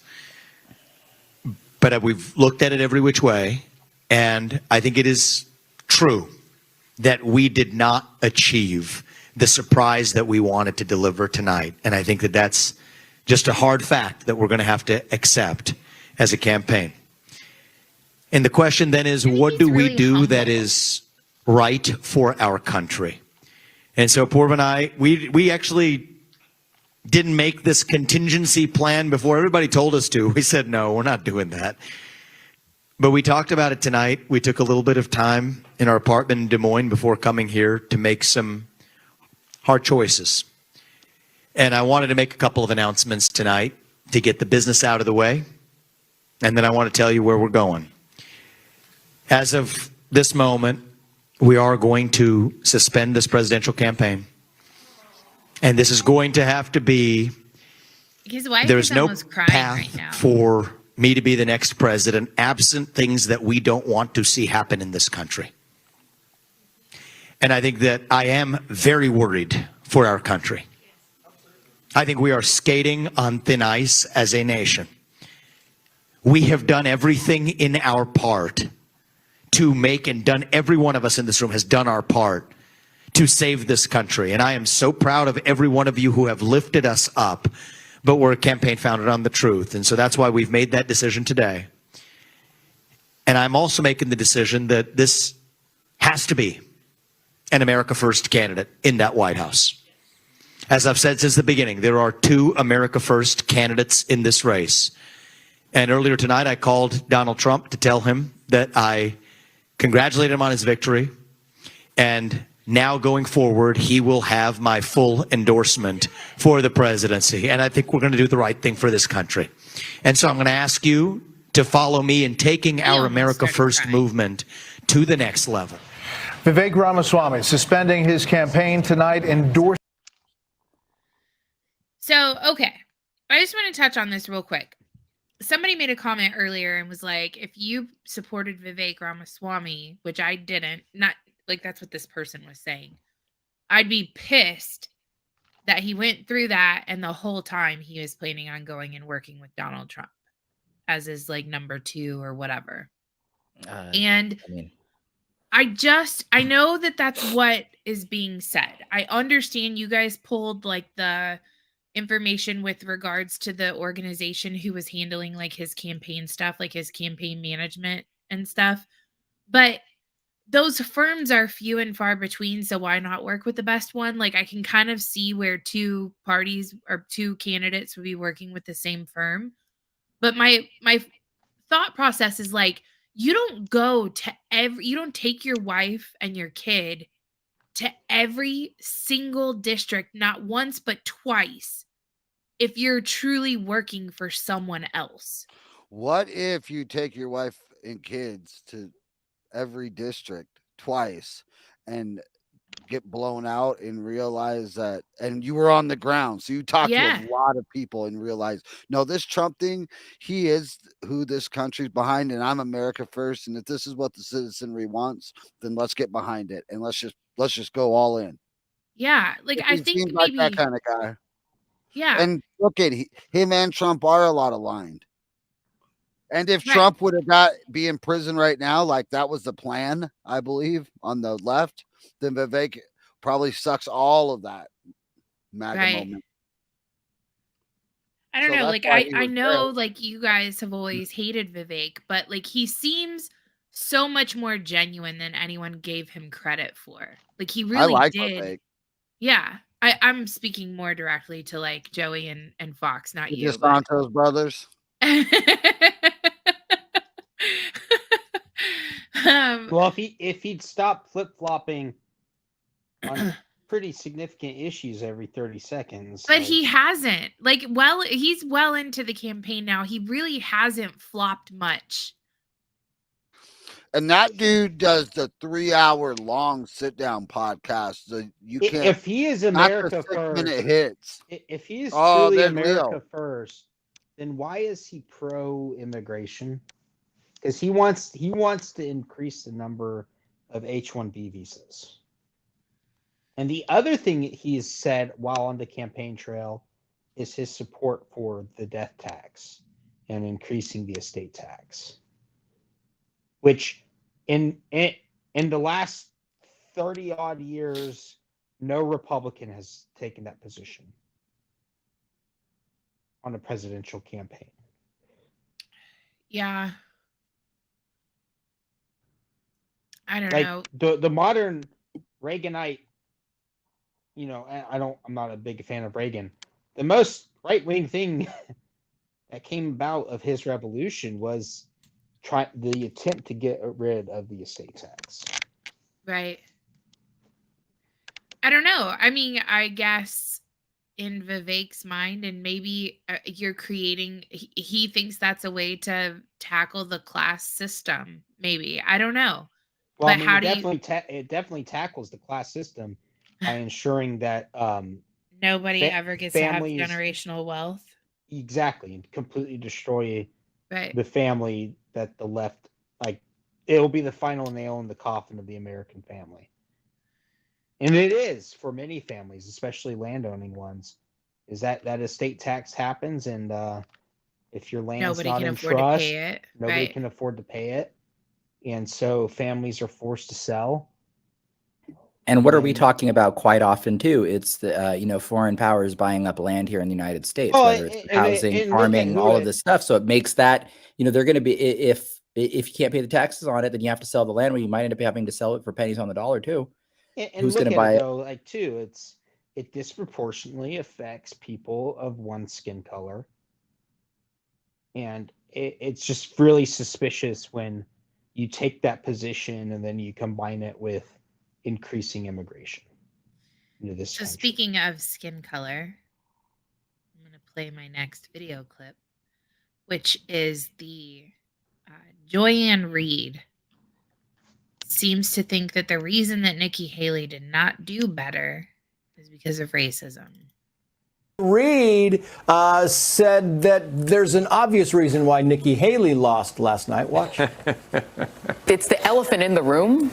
But we've looked at it every which way, and I think it is true that we did not achieve the surprise that we wanted to deliver tonight. And I think that that's just a hard fact that we're going to have to accept as a campaign. And the question then is, what do we do that is right for our country? And so Purv and I, we actually didn't make this contingency plan before everybody told us to. We said, no, we're not doing that. But we talked about it tonight. We took a little bit of time in our apartment in Des Moines before coming here to make some hard choices. And I wanted to make a couple of announcements tonight to get the business out of the way. And then I want to tell you where we're going. As of this moment, we are going to suspend this presidential campaign. And this is going to have to be, His wife there's is no almost crying path right now. for me to be the next president absent things that we don't want to see happen in this country. And I think that I am very worried for our country. I think we are skating on thin ice as a nation. We have done everything in our part to make, and done, every one of us in this room has done our part to save this country. And I am so proud of every one of you who have lifted us up. But we're a campaign founded on the truth. And so that's why we've made that decision today. And I'm also making the decision that this has to be an America First candidate in that White House. As I've said since the beginning, there are two America First candidates in this race. And earlier tonight, I called Donald Trump to tell him that I congratulated him on his victory. And now going forward, he will have my full endorsement for the presidency. And I think we're going to do the right thing for this country. And so I'm going to ask you to follow me in taking our America First movement to the next level. Vivek Ramaswamy suspending his campaign tonight, endorsing. So, okay. I just want to touch on this real quick. Somebody made a comment earlier and was like, if you supported Vivek Ramaswamy, which I didn't, not like that's what this person was saying, I'd be pissed that he went through that and the whole time he was planning on going and working with Donald Trump as his like number 2 or whatever. And I mean, I know that that's what is being said. I understand you guys pulled like the information with regards to the organization who was handling like his campaign stuff, like his campaign management and stuff. But those firms are few and far between, so why not work with the best one? Like I can kind of see where two parties or two candidates would be working with the same firm. But my thought process is like, you don't take your wife and your kid to every single district, not once, but twice, if you're truly working for someone else. What if you take your wife and kids to every district twice, and get blown out and realize that, and you were on the ground, so you talked to a lot of people and realized, no, this Trump thing, he is who this country's behind, and I'm America first, and if this is what the citizenry wants, then let's get behind it, and let's just go all in. Yeah, like I think seems maybe like that kind of guy. Yeah, and look at him and Trump are a lot aligned. And if Trump would have be in prison right now, like that was the plan, I believe, on the left, then Vivek probably sucks all of that MAGA moment. I don't know. Like I know like you guys have always hated Vivek, but like he seems so much more genuine than anyone gave him credit for. Like he really did. Vivek. Yeah. I'm speaking more directly to like Joey and Fox, not you. DeSantos brothers. Well, if he'd stop flip-flopping on pretty significant issues every 30 seconds. But he hasn't. Like, well, he's well into the campaign now. He really hasn't flopped much. And that dude does the 3-hour long sit-down podcast. So you can't. If he is America first, 6-minute hits. If he is truly America first, then why is he pro-immigration? Because he wants to increase the number of H-1B visas. And the other thing he's said while on the campaign trail is his support for the death tax and increasing the estate tax, which in the last 30 odd years, no Republican has taken that position on a presidential campaign. Yeah. I don't know. The modern Reaganite, I'm not a big fan of Reagan. The most right-wing thing that came about of his revolution was the attempt to get rid of the estate tax. Right. I don't know. I mean, I guess in Vivek's mind, and maybe you're creating, he thinks that's a way to tackle the class system. Maybe. I don't know. Well, but how do it definitely tackles the class system by ensuring that nobody ever gets to have generational wealth. Exactly, and completely destroy right. the family that the left, like, it'll be the final nail in the coffin of the American family. And it is for many families, especially landowning ones, is that estate tax happens, and if your land's not in trust, nobody can afford to pay it. And so families are forced to sell. And what are we talking about quite often too? It's the foreign powers buying up land here in the United States, whether it's housing, farming, all of this stuff. So it makes that they're going to be if you can't pay the taxes on it, then you have to sell the land. Where you might end up having to sell it for pennies on the dollar too. And who's going to buy it? Though, like it disproportionately affects people of one skin color, and it's just really suspicious when you take that position and then you combine it with increasing immigration into this country. Speaking of skin color, I'm going to play my next video clip, which is the Joyanne Reid seems to think that the reason that Nikki Haley did not do better is because of racism. Reid said that there's an obvious reason why Nikki Haley lost last night. Watch. It's the elephant in the room.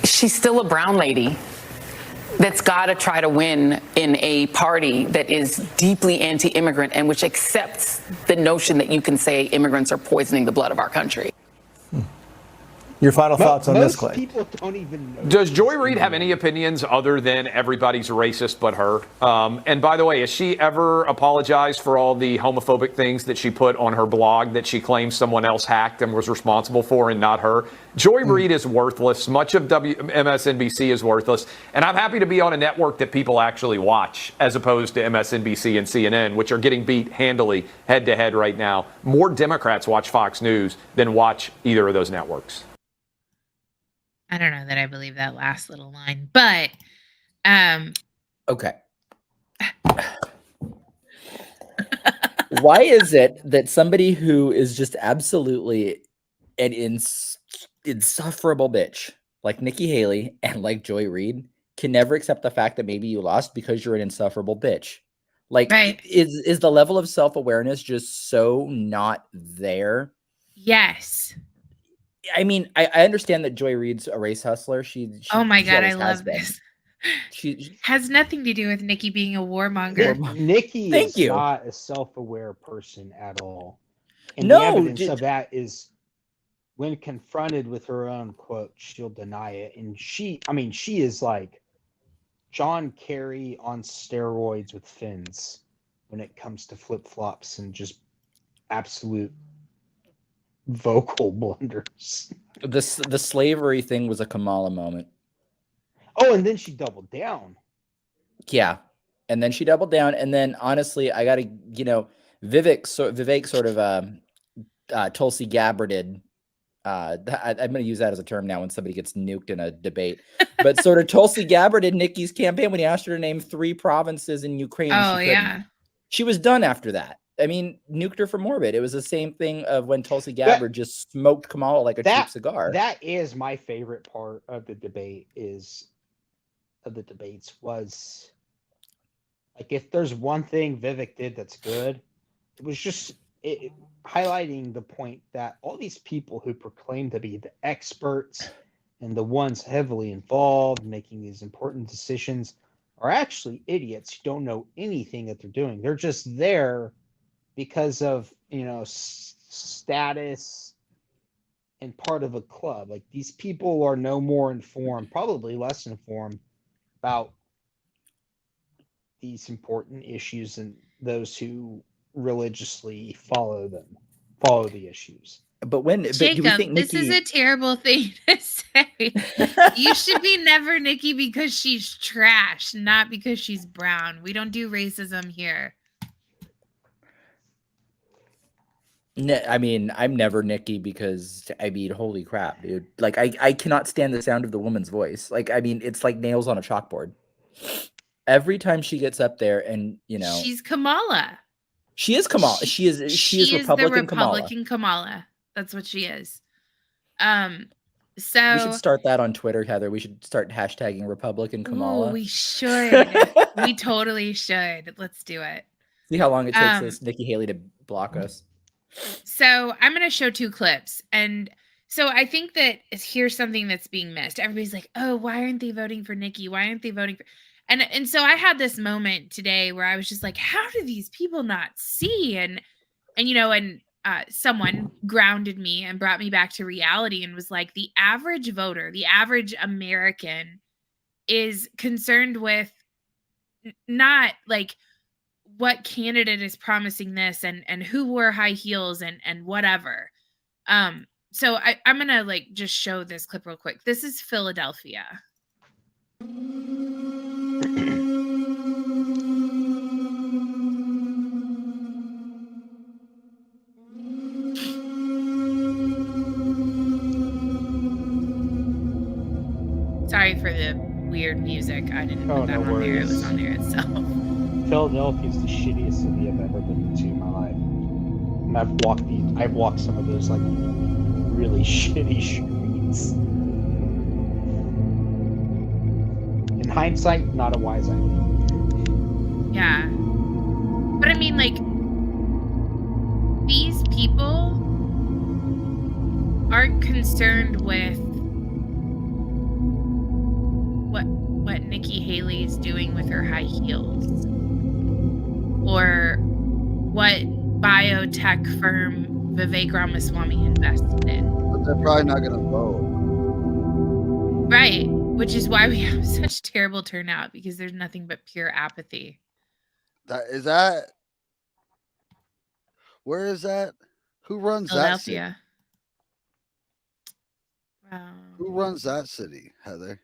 She's still a brown lady that's got to try to win in a party that is deeply anti-immigrant and which accepts the notion that you can say immigrants are poisoning the blood of our country. Your final thoughts on this, Clay? Most people don't even know. Does Joy Reid have any opinions other than everybody's racist but her? And by the way, has she ever apologized for all the homophobic things that she put on her blog that she claims someone else hacked and was responsible for and not her? Joy Reid is worthless. Much of MSNBC is worthless. And I'm happy to be on a network that people actually watch as opposed to MSNBC and CNN, which are getting beat handily head to head right now. More Democrats watch Fox News than watch either of those networks. I don't know that I believe that last little line, but okay. Why is it that somebody who is just absolutely an insufferable bitch like Nikki Haley and like Joy Reid can never accept the fact that maybe you lost because you're an insufferable bitch. Like, Right. is the level of self-awareness just so not there? Yes. I mean, I understand that Joy Reid's a race hustler. She Oh my she God, I always has love been. this. She Has nothing to do with Nikki being a warmonger. Nikki Thank is you. not a self-aware person at all. And No, the evidence j- of that is when confronted with her own quote, she'll deny it. And she is like John Kerry on steroids with fins when it comes to flip-flops and just absolute vocal blunders. the slavery thing was a Kamala moment. Oh, and then she doubled down. Yeah. And then she doubled down. And then honestly, I gotta, Vivek sort of Tulsi Gabbarded. I'm going to use that as a term now when somebody gets nuked in a debate. But sort of Tulsi Gabbarded Nikki's campaign when he asked her to name 3 provinces in Ukraine. Oh, she yeah. She was done after that. I mean, nuked her for morbid. It was the same thing of when Tulsi Gabbard just smoked Kamala like a cheap cigar. That is my favorite part of the debates was like, if there's one thing Vivek did that's good, it was just highlighting the point that all these people who proclaim to be the experts and the ones heavily involved making these important decisions are actually idiots who don't know anything that they're doing. They're just there because of, status and part of a club. Like, these people are no more informed, probably less informed about these important issues than those who religiously follow the issues. But do we Jacob, think this is Nikki... a terrible thing to say. You should be never Nikki because she's trash, not because she's brown. We don't do racism here. I mean, I'm never Nikki because, holy crap, dude. Like, I cannot stand the sound of the woman's voice. Like, it's like nails on a chalkboard. Every time she gets up there and, She's Kamala. She is Kamala. She is Republican the Republican Kamala. That's what she is. We should start that on Twitter, Heather. We should start hashtagging Republican Kamala. Ooh, we should. We totally should. Let's do it. See how long it takes this Nikki Haley to block us. So I'm going to show 2 clips. And so I think that here's something that's being missed. Everybody's like, oh, why aren't they voting for Nikki? Why aren't they voting for... And so I had this moment today where I was just like, how do these people not see? And someone grounded me and brought me back to reality and was like, the average voter, the average American is concerned with not like what candidate is promising this and who wore high heels and whatever. So I'm going to just show this clip real quick. This is Philadelphia. Sorry for the weird music. I didn't put that on there. It was on there itself. Philadelphia is the shittiest city I've ever been to in my life. And I've walked some of those really shitty streets. In hindsight, not a wise idea. Yeah. But I mean, these people aren't concerned with what Nikki Haley is doing with her high heels or what biotech firm Vivek Ramaswamy invested in. But they're probably not going to vote. Right. Which is why we have such terrible turnout, because there's nothing but pure apathy. Where is that? Who runs Philadelphia. that city? Who runs that city, Heather?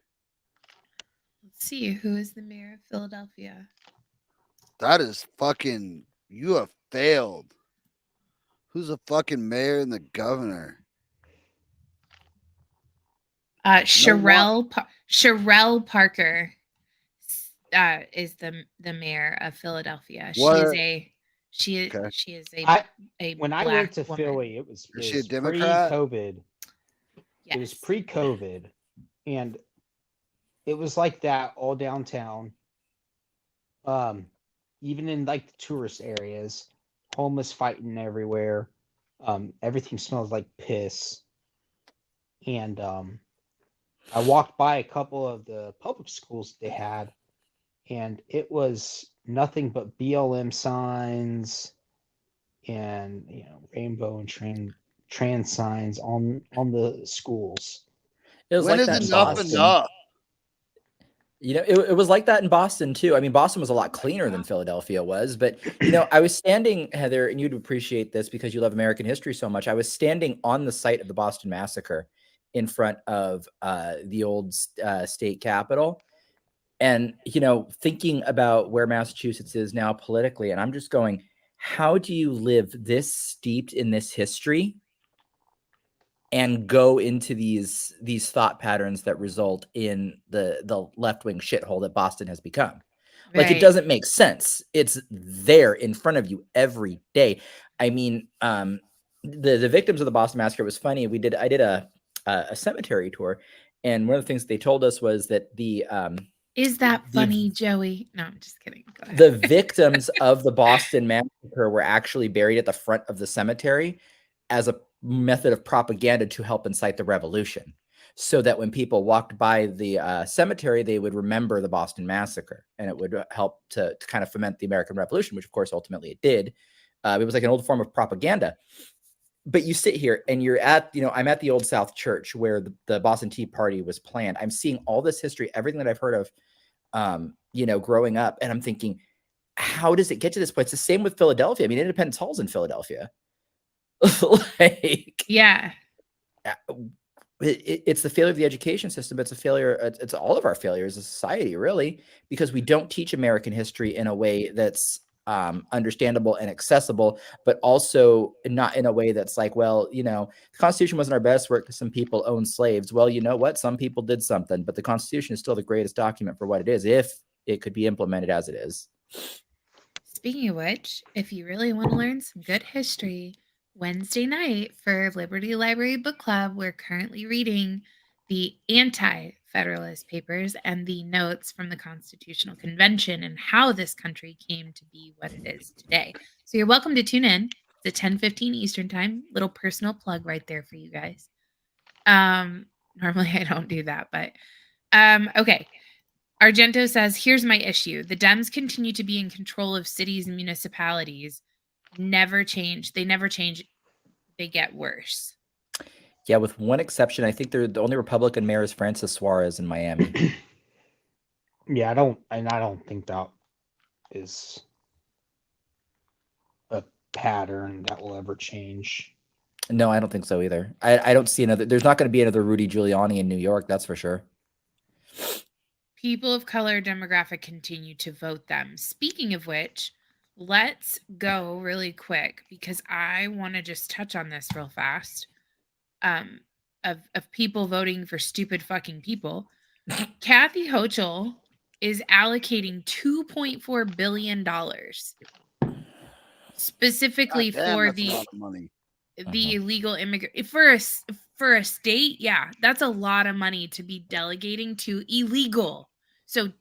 Let's see. Who is the mayor of Philadelphia? That is fucking... You have failed. Who's the fucking mayor and the governor? Sherelle Parker is the mayor of Philadelphia. She is a when I went to Philly, it was she a Democrat? Pre-COVID. Yes. It was pre-COVID, and it was like that all downtown. Even in like the tourist areas, homeless fighting everywhere. Everything smells like piss. And I walked by a couple of the public schools they had, and it was nothing but BLM signs and rainbow and trans signs on the schools. It was When like is that in enough Boston. enough? It was like that in Boston too. I mean, Boston was a lot cleaner than Philadelphia was, but I was standing, Heather, and you'd appreciate this because you love American history so much. I was standing on the site of the Boston Massacre in front of the old state capitol, and thinking about where Massachusetts is now politically, and I'm just going, how do you live this steeped in this history and go into these thought patterns that result in the left-wing shithole that Boston has become? Like, it doesn't make sense. It's there in front of you every day. I mean, the victims of the Boston Massacre, was funny. I did a cemetery tour, and one of the things they told us was that is that funny, Joey? No, I'm just kidding. Go ahead. The victims of the Boston Massacre were actually buried at the front of the cemetery as a method of propaganda to help incite the revolution, so that when people walked by the cemetery, they would remember the Boston Massacre, and it would help to kind of foment the American Revolution, which of course ultimately it did. It was like an old form of propaganda. But you sit here and you're at, I'm at the Old South Church where the Boston Tea Party was planned. I'm seeing all this history, everything that I've heard of, growing up, and I'm thinking, how does it get to this point? It's the same with Philadelphia. I mean, Independence Hall's in Philadelphia. Yeah. It's the failure of the education system. It's a failure. It's all of our failures as a society, really, because we don't teach American history in a way that's understandable and accessible, but also not in a way that's like, well, the Constitution wasn't our best work because some people owned slaves. Well, you know what? Some people did something, but the Constitution is still the greatest document for what it is, if it could be implemented as it is. Speaking of which, if you really want to learn some good history, Wednesday night for Liberty Library Book Club, we're currently reading the Anti-Federalist Papers and the notes from the Constitutional Convention and how this country came to be what it is today. So you're welcome to tune in. It's at 10:15 Eastern Time. Little personal plug right there for you guys. Normally I don't do that, but okay. Argento says, here's my issue. The Dems continue to be in control of cities and municipalities. Never change. They never change. They get worse. Yeah, with one exception. I think the only Republican mayor is Francis Suarez in Miami. Yeah, I don't think that is a pattern that will ever change. No, I don't think so either. I don't see there's not going to be another Rudy Giuliani in New York, that's for sure. People of color demographic continue to vote them. Speaking of which, let's go really quick because I want to just touch on this real fast. Of people voting for stupid fucking people. Kathy Hochul is allocating $2.4 billion specifically for the illegal immigrant for a state. Yeah, that's a lot of money to be delegating to illegal. So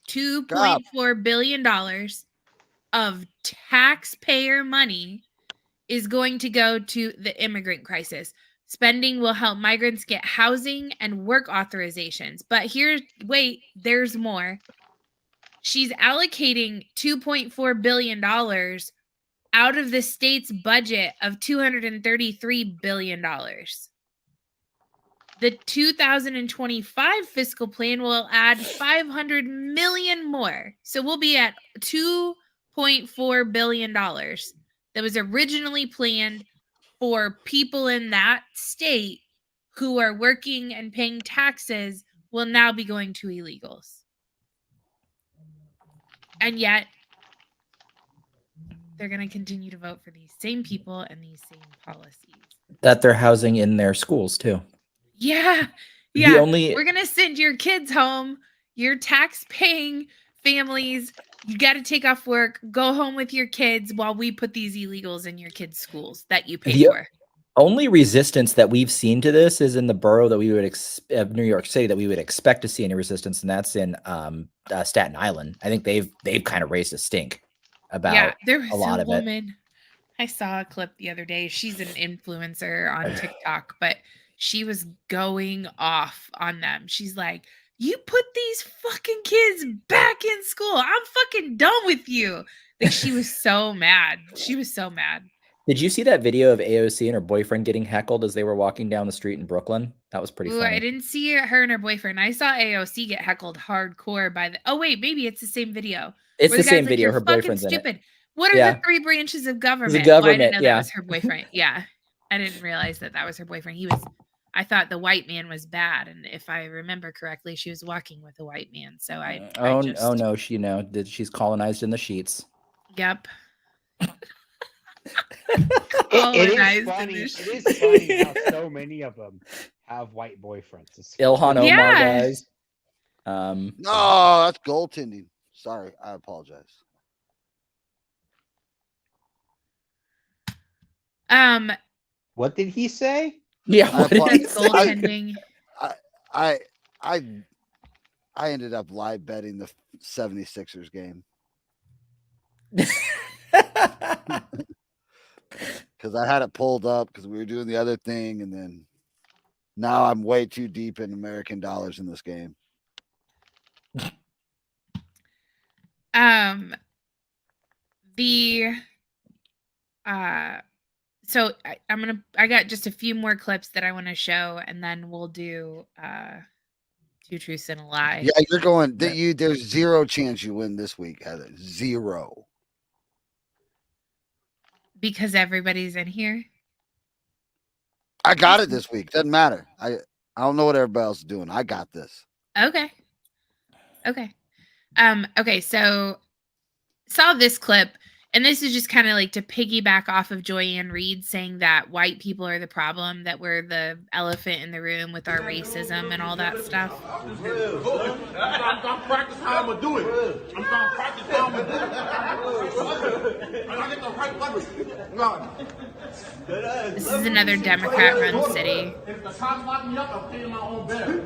$2.4 billion of taxpayer money is going to go to the immigrant crisis. Spending will help migrants get housing and work authorizations. But there's more. She's allocating $2.4 billion out of the state's budget of $233 billion. The 2025 fiscal plan will add $500 million more. So we'll be at $2.4 billion that was originally planned for people in that state who are working and paying taxes will now be going to illegals. And yet, they're going to continue to vote for these same people and these same policies. That they're housing in their schools, too. Yeah. We're going to send your kids home, your tax-paying families. You got to take off work, go home with your kids while we put these illegals in your kids' schools that you pay for. Only resistance that we've seen to this is in the borough that we would of New York City that we would expect to see any resistance, and that's in Staten Island. I think they've kind of raised a stink about there was a lot of it. woman. I saw a clip the other day. She's an influencer on TikTok, but she was going off on them. She's like, "You put these fucking kids back in school. I'm fucking done with you." Like, she was so mad. She was so mad. Did you see that video of AOC and her boyfriend getting heckled as they were walking down the street in Brooklyn? That was pretty funny. I didn't see her and her boyfriend. I saw AOC get heckled hardcore by the. Oh wait, maybe it's the same video. It's the same Like, video. "You're Her fucking boyfriend's stupid. in it. What are Yeah. the 3 branches of government?" The government, Well, I didn't know yeah. that was her boyfriend. Yeah, I didn't realize that was her boyfriend. I thought the white man was bad, and if I remember correctly, she was walking with a white man. So Oh no, she's colonized in the sheets. Yep. It is funny how so many of them have white boyfriends. Ilhan Omar Yeah. guys. No, that's goaltending. Sorry, I apologize. What did he say? Yeah, I what did he That's say? goaltending. I ended up live betting the 76ers game because I had it pulled up because we were doing the other thing, and then now I'm way too deep in American dollars in this game. So I got just a few more clips that I want to show, and then we'll do 2 truths and a lie. Yeah, you're going. There's zero chance you win this week, Heather. Zero. Because everybody's in here. I got it this week. Doesn't matter. I don't know what everybody else is doing. I got this. Okay. Okay, so saw this clip, and this is just kind of like to piggyback off of Joyanne Reid saying that white people are the problem, that we're the elephant in the room with our racism and all that stuff. I'm gonna practice how I'm gonna do it. I'm gonna practice how I'm gonna do it. I gotta get the right leverage. This is another Democrat-run city. If the cops lock me up, I'm paying my own bail.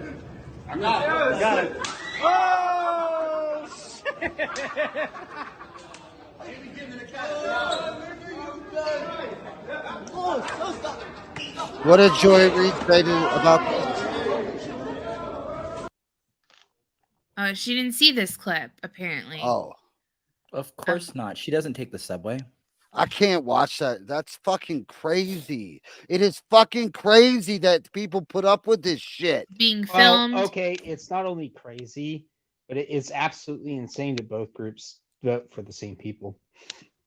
I got it. Oh shit! What did Joy Reid say about this? She didn't see this clip, apparently. Oh, of course not. She doesn't take the subway. I can't watch that. That's fucking crazy. It is fucking crazy that people put up with this shit. Being filmed. Okay, it's not only crazy, but it's absolutely insane that both groups vote for the same people.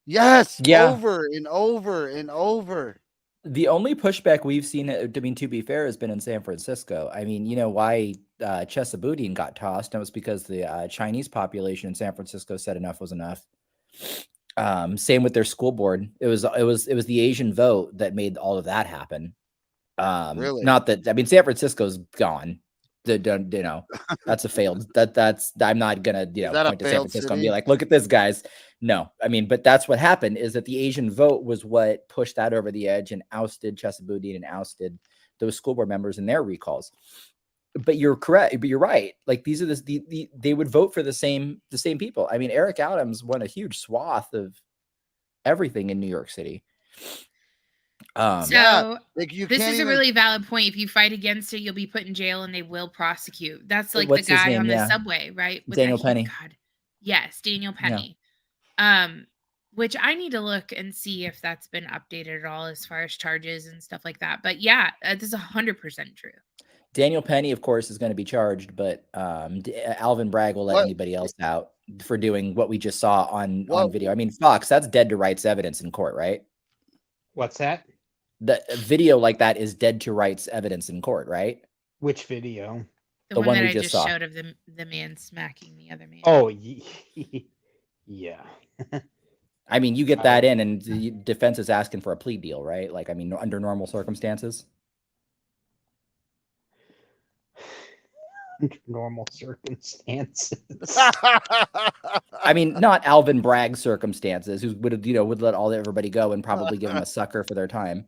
Yes, Yeah. over and over and over. The only pushback we've seen, I mean, to be fair, has been in San Francisco. I mean, you know why Chesapeake got tossed? And it was because the Chinese population in San Francisco said enough was enough. Same with their school board. It was the Asian vote that made all of that happen. Really? Not that, I mean, San Francisco's gone. That's a failed. I'm not gonna point to San Francisco and be like, look at this, guys. No, I mean, but that's what happened is that the Asian vote was what pushed that over the edge and ousted Chesapeake and ousted those school board members and their recalls. But you're correct. But you're right. Like these are they would vote for the same people. I mean, Eric Adams won a huge swath of everything in New York City. This is a really valid point. If you fight against it, you'll be put in jail and they will prosecute. That's like What's the his guy name? on the Yeah. subway, right? With Daniel that Penny. God. Yes, Daniel Penny. Which I need to look and see if that's been updated at all as far as charges and stuff like that. But yeah, this is 100% true. Daniel Penny, of course, is going to be charged, but Alvin Bragg will let anybody else out for doing what we just saw on video. I mean, Fox, that's dead to rights evidence in court, right? What's that? The video like that is dead to rights evidence in court, right? Which video? The one we that I just just saw. showed of the man smacking the other man. Oh, yeah. I mean, you get that in, and the defense is asking for a plea deal, right? Like, I mean, under normal circumstances. Normal circumstances. I mean, not Alvin Bragg's circumstances, who would let everybody go and probably give him a sucker for their time.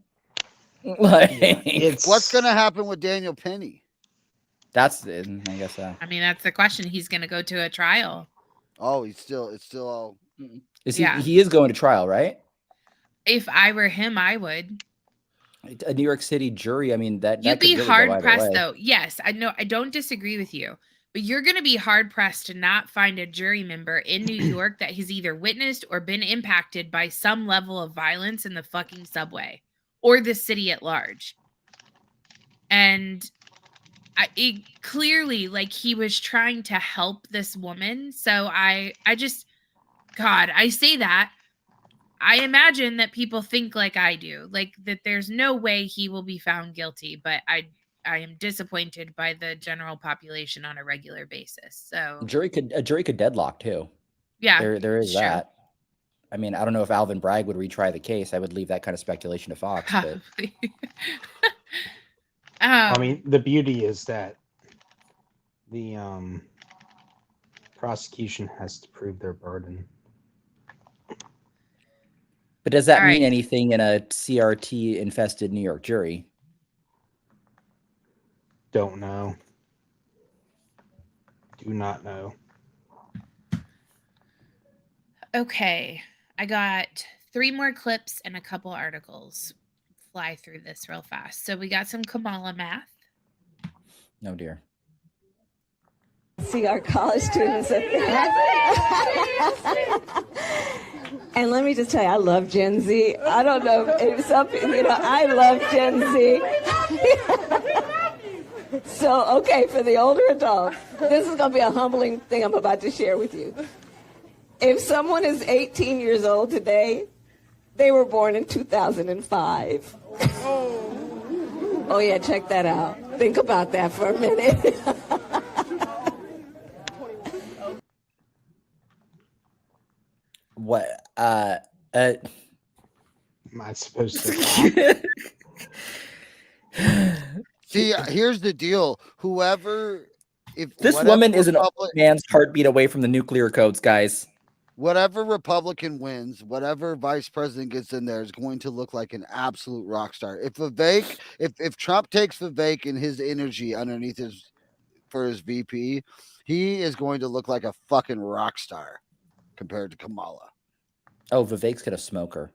What's going to happen with Daniel Penny? That's I guess. I mean, that's the question. He's going to go to a trial. Oh, it's still all. Is he? He is going to trial, right? If I were him, I would. A New York City jury. I mean, that You'd could be really go hard either pressed, way. though. Yes, I know. I don't disagree with you, but you're going to be hard pressed to not find a jury member in New York that has either witnessed or been impacted by some level of violence in the fucking subway or the city at large. And it clearly, like, he was trying to help this woman. So I just, God, I say that. I imagine that people think like I do, like that there's no way he will be found guilty, but I am disappointed by the general population on a regular basis. So A jury could deadlock too. Yeah, there is sure. that. I mean, I don't know if Alvin Bragg would retry the case. I would leave that kind of speculation to Fox. But I mean, the beauty is that the prosecution has to prove their burden. But does that All mean right. anything in a CRT infested New York jury? Don't know. Do not know. Okay, I got 3 more clips and a couple articles. Fly through this real fast. So we got some Kamala math. No, dear. See our college students at and let me just tell you, I love Gen Z. I don't know if some, I love Gen Z. So, okay, for the older adults, this is going to be a humbling thing I'm about to share with you. If someone is 18 years old today, they were born in 2005. Oh yeah, check that out. Think about that for a minute. What? Am I supposed to? See, here's the deal. Whoever, if This whatever woman is an old Republic- man's heartbeat away from the nuclear codes, guys. whatever Republican wins, whatever vice president gets in there is going to look like an absolute rock star. If Trump takes Vivek and his energy underneath for his VP, he is going to look like a fucking rock star compared to Kamala. Oh, Vivek's gonna smoke her.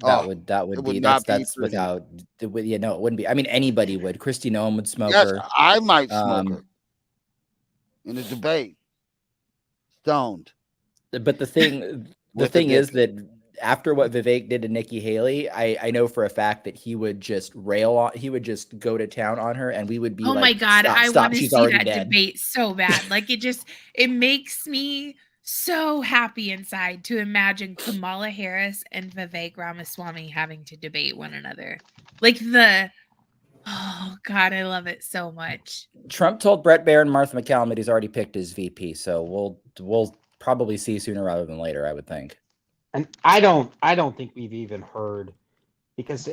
Oh, That would it be would not be that's pretty. without it wouldn't be. I mean, anybody would. Kristi Noem would smoke Yes, her. I might smoke her in a debate. Stoned. But the thing With a is dick. that after what Vivek did to Nikki Haley, I know for a fact that he would just he would just go to town on her, and we would be Oh like, my God, stop, I stop, want to she's see already that dead. debate so bad. Like it makes me so happy inside to imagine Kamala Harris and Vivek Ramaswamy having to debate one another. Like oh God, I love it so much. Trump told Brett Baer and Martha McCallum that he's already picked his VP, so we'll probably see sooner rather than later, I would think. And I don't think we've even heard, because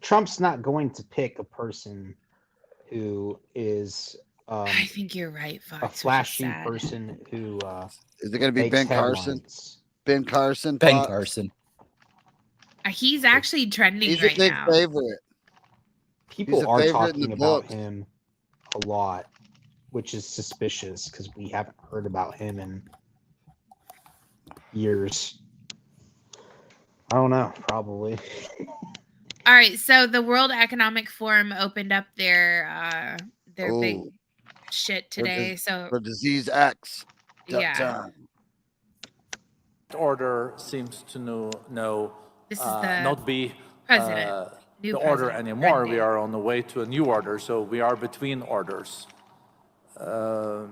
Trump's not going to pick a person who is I think you're right, Fox. a flashy person who is it going to be makes Ben Carson? headlines. Ben Carson. Ben Fox? Carson. He's actually trending He's right a big now. favorite. He's People a are favorite in talking the about books. him a lot, which is suspicious because we haven't heard about him in years. I don't know, probably. All right, so the World Economic Forum opened up their big Oh, shit today. So for disease X. yeah, Time. Order seems to know this is the not be president. New the order president, anymore. Red We Day. are on the way to a new order, so we are between orders. Do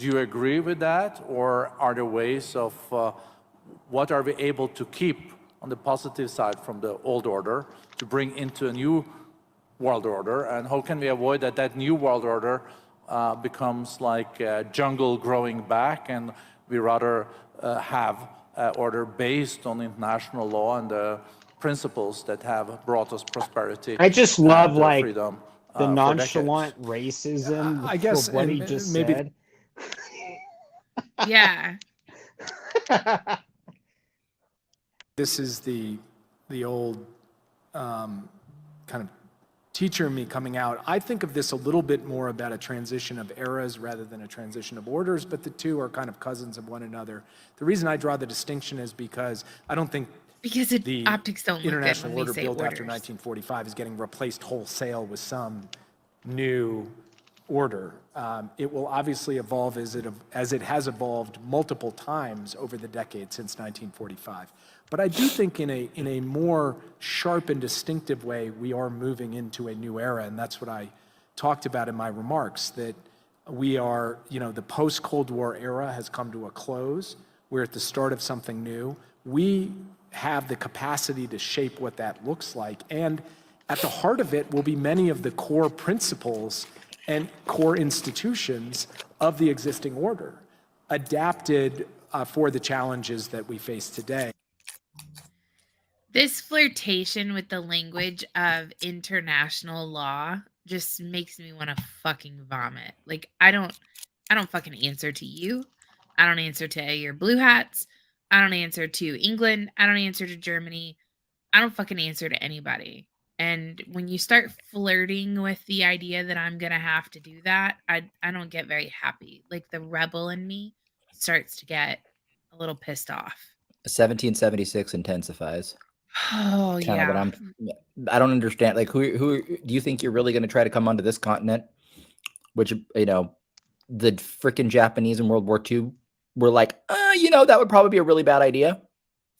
you agree with that, or are there ways of what are we able to keep on the positive side from the old order to bring into a new world order, and how can we avoid that new world order becomes like a jungle growing back, and we rather have an order based on international law and the principles that have brought us prosperity. I just love and like freedom the for nonchalant racism I guess of what he and just maybe- said. Yeah. This is the old kind of teacher in me coming out, I think of this a little bit more about a transition of eras rather than a transition of orders, but the two are kind of cousins of one another. The reason I draw the distinction is because I don't think the optics don't look good international when we order say built after orders. 1945 is getting replaced wholesale with some new order. It will obviously evolve as it has evolved multiple times over the decades since 1945. But I do think in a more sharp and distinctive way, we are moving into a new era, and that's what I talked about in my remarks, that we are, the post-Cold War era has come to a close. We're at the start of something new. We have the capacity to shape what that looks like, and at the heart of it will be many of the core principles and core institutions of the existing order, adapted for the challenges that we face today. This flirtation with the language of international law just makes me want to fucking vomit. Like, I don't fucking answer to you. I don't answer to your blue hats. I don't answer to England. I don't answer to Germany. I don't fucking answer to anybody. And when you start flirting with the idea that I'm going to have to do that, I don't get very happy. Like, the rebel in me starts to get a little pissed off. 1776 intensifies. Oh, Kind of what I don't understand. Like, who do you think you're really going to try to come onto this continent? Which, the freaking Japanese in World War II were like, that would probably be a really bad idea.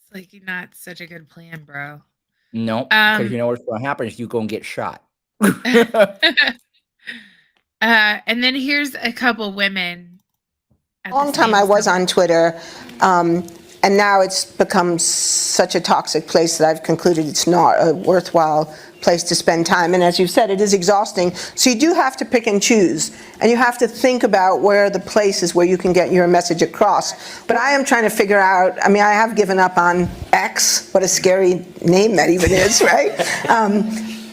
It's like, not such a good plan, bro. No, because you know what's going to happen is you go and get shot. And then here's a couple women. Long time I was on Twitter, and now it's become such a toxic place that I've concluded it's not a worthwhile place to spend time. And as you've said, it is exhausting. So you do have to pick and choose, and you have to think about where are the places where you can get your message across. But I am trying to figure out, I have given up on X, what a scary name that even is, right?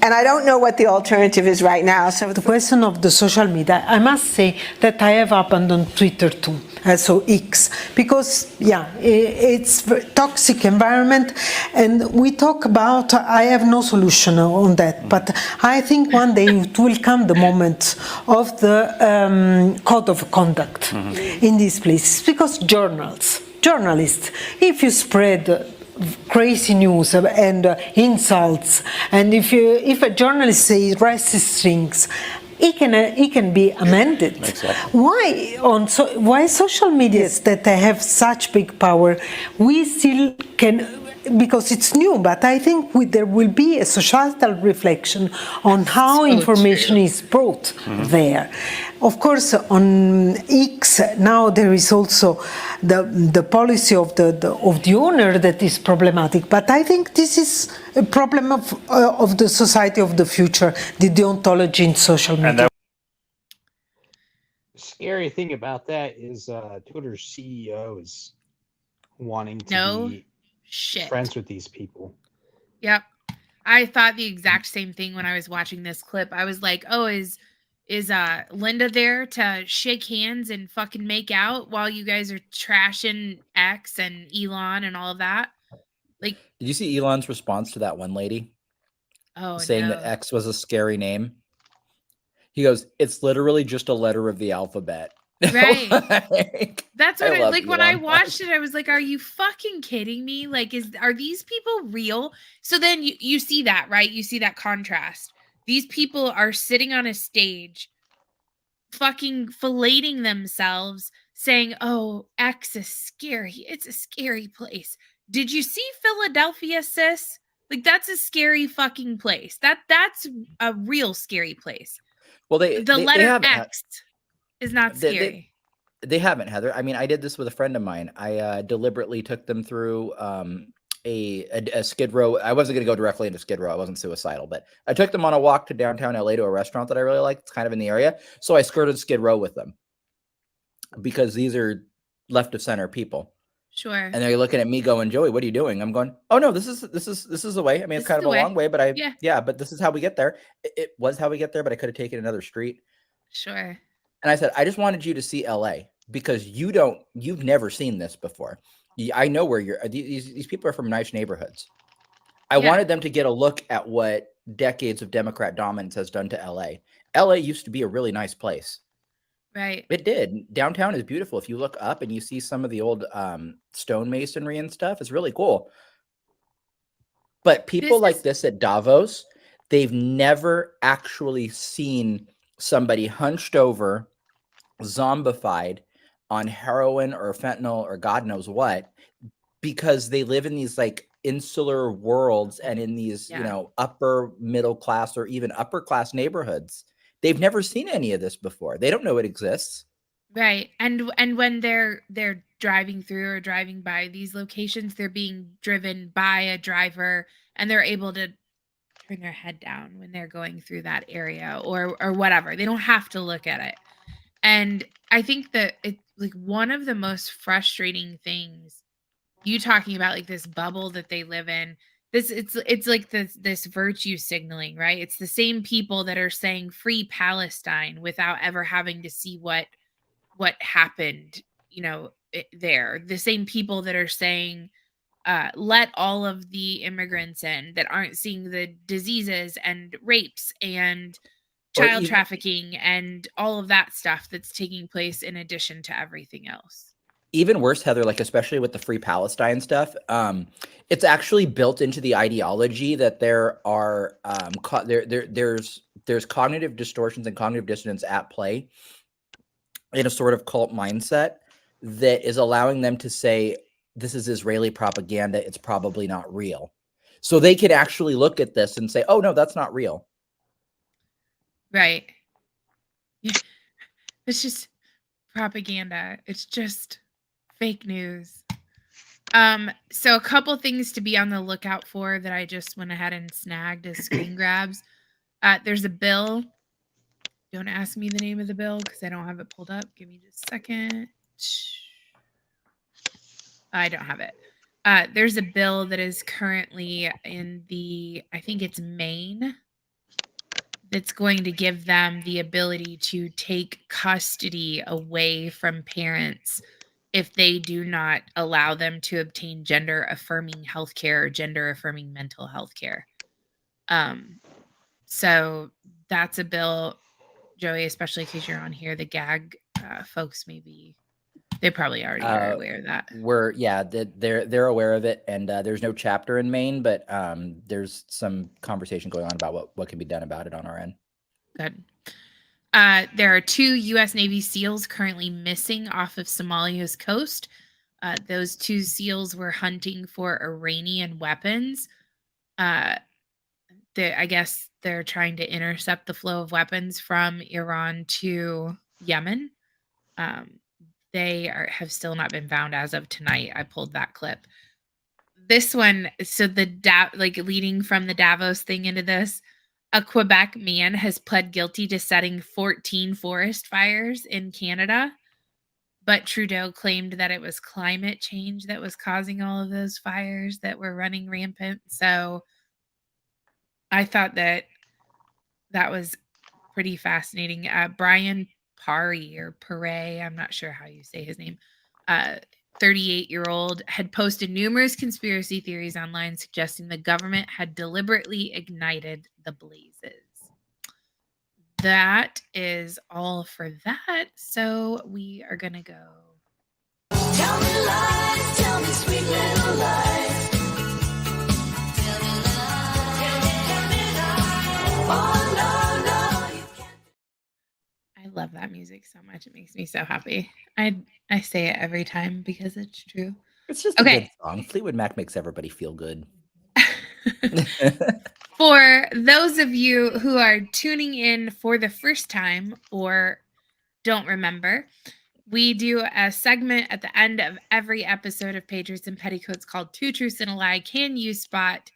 And I don't know what the alternative is right now. So the question of the social media, I must say that I have abandoned Twitter too, so X, because it's a toxic environment, and we talk about, I have no solution on that, but I think one day it will come the moment of the code of conduct in these places, because journalists, if you spread crazy news and insults, and if a journalist says racist things, it can be amended. Exactly. Why social medias that have such big power, we still can, because it's new, but I think there will be a societal reflection on how information is brought there. Of course, on X now there is also the policy of the owner that is problematic. But I think this is a problem of the society of the future, the deontology in social media. The scary thing about that is Twitter's CEO is wanting to be friends with these people. Yep. I thought the exact same thing when I was watching this clip. I was like, oh, is Linda there to shake hands and fucking make out while you guys are trashing X and Elon and all of that? Like, did you see Elon's response to that one lady? Saying that X was a scary name. He goes, "It's literally just a letter of the alphabet." Right. That's what I like. When I Elon. watched it, I was like, are you fucking kidding me? Like, are these people real? So then you see that, right? You see that contrast. These people are sitting on a stage, fucking filleting themselves, saying, oh, X is scary. It's a scary place. Did you see Philadelphia, sis? Like, that's a scary fucking place. That's a real scary place. Well, the letter X is not scary. They haven't, Heather. I mean, I did this with a friend of mine. I deliberately took them through a Skid Row. I wasn't going to go directly into Skid Row. I wasn't suicidal, but I took them on a walk to downtown LA to a restaurant that I really liked. It's kind of in the area. So I skirted Skid Row with them because these are left of center people. Sure. And they're looking at me going, Joey, what are you doing? I'm going, oh no, this is the way. I mean, it's kind of a long way, but but this is how we get there. It was how we get there, but I could have taken another street. Sure. And I said, I just wanted you to see LA because you've never seen this before. I know where these people are from nice neighborhoods. I wanted them to get a look at what decades of Democrat dominance has done to LA. LA used to be a really nice place. Right. It did. Downtown is beautiful. If you look up and you see some of the old stonemasonry and stuff, it's really cool. But people like this at Davos, they've never actually seen somebody hunched over, zombified on heroin or fentanyl or God knows what, because they live in these like insular worlds and in these, you know, upper middle class or even upper class neighborhoods. They've never seen any of this before. They don't know it exists. Right. And when they're driving through or driving by these locations, they're being driven by a driver and they're able to turn their head down when they're going through that area or whatever. They don't have to look at it. And I think that it's like one of the most frustrating things, you talking about like this bubble that they live in. It's like this virtue signaling, right? It's the same people that are saying free Palestine without ever having to see what happened, you know, there. The same people that are saying let all of the immigrants in that aren't seeing the diseases and rapes and child trafficking and all of that stuff that's taking place in addition to everything else. Even worse, Heather, like especially with the Free Palestine stuff, it's actually built into the ideology that there are there's cognitive distortions and cognitive dissonance at play in a sort of cult mindset that is allowing them to say this is Israeli propaganda. It's probably not real. So they could actually look at this and say, oh no, that's not real. Right. Yeah. It's just propaganda. It's just fake news. So a couple things to be on the lookout for that I just went ahead and snagged as screen grabs. There's a bill. Don't ask me the name of the bill because I don't have it pulled up. Give me just a second. I don't have it. There's a bill that is currently in I think it's Maine, that's going to give them the ability to take custody away from parents if they do not allow them to obtain gender affirming healthcare or gender affirming mental health care. So that's a bill, Joey, especially in case you're on here, the gag folks maybe they probably already are aware of that. They're aware of it, and there's no chapter in Maine, but there's some conversation going on about what can be done about it on our end. Good. There are 2 U.S. Navy SEALs currently missing off of Somalia's coast. Those 2 SEALs were hunting for Iranian weapons. I guess they're trying to intercept the flow of weapons from Iran to Yemen. They have still not been found as of tonight. I pulled that clip. This one, so leading from the Davos thing into this, a Quebec man has pled guilty to setting 14 forest fires in Canada, but Trudeau claimed that it was climate change that was causing all of those fires that were running rampant. So I thought that was pretty fascinating. Brian Parry or Pare, I'm not sure how you say his name, 38-year-old, had posted numerous conspiracy theories online suggesting the government had deliberately ignited the blazes. That is all for that. So we are going to go. Tell me lies, tell me sweet little lies. Tell me lies, tell me lies. Oh, no, no, you can't. I love that music so much. It makes me so happy. I say it every time because it's true. It's just a good song. Fleetwood Mac makes everybody feel good. For those of you who are tuning in for the first time or don't remember, we do a segment at the end of every episode of Patriots and Petticoats called 2 Truths and a Lie. Can you spot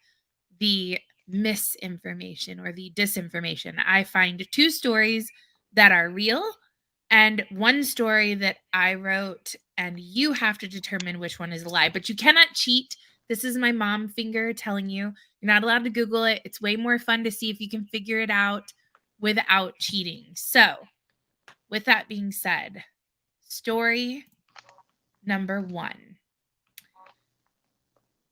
the misinformation or the disinformation? I find 2 stories that are real and 1 story that I wrote, and you have to determine which one is a lie. But you cannot cheat. This is my mom finger telling you. You're not allowed to Google it. It's way more fun to see if you can figure it out without cheating. So, with that being said, story number 1.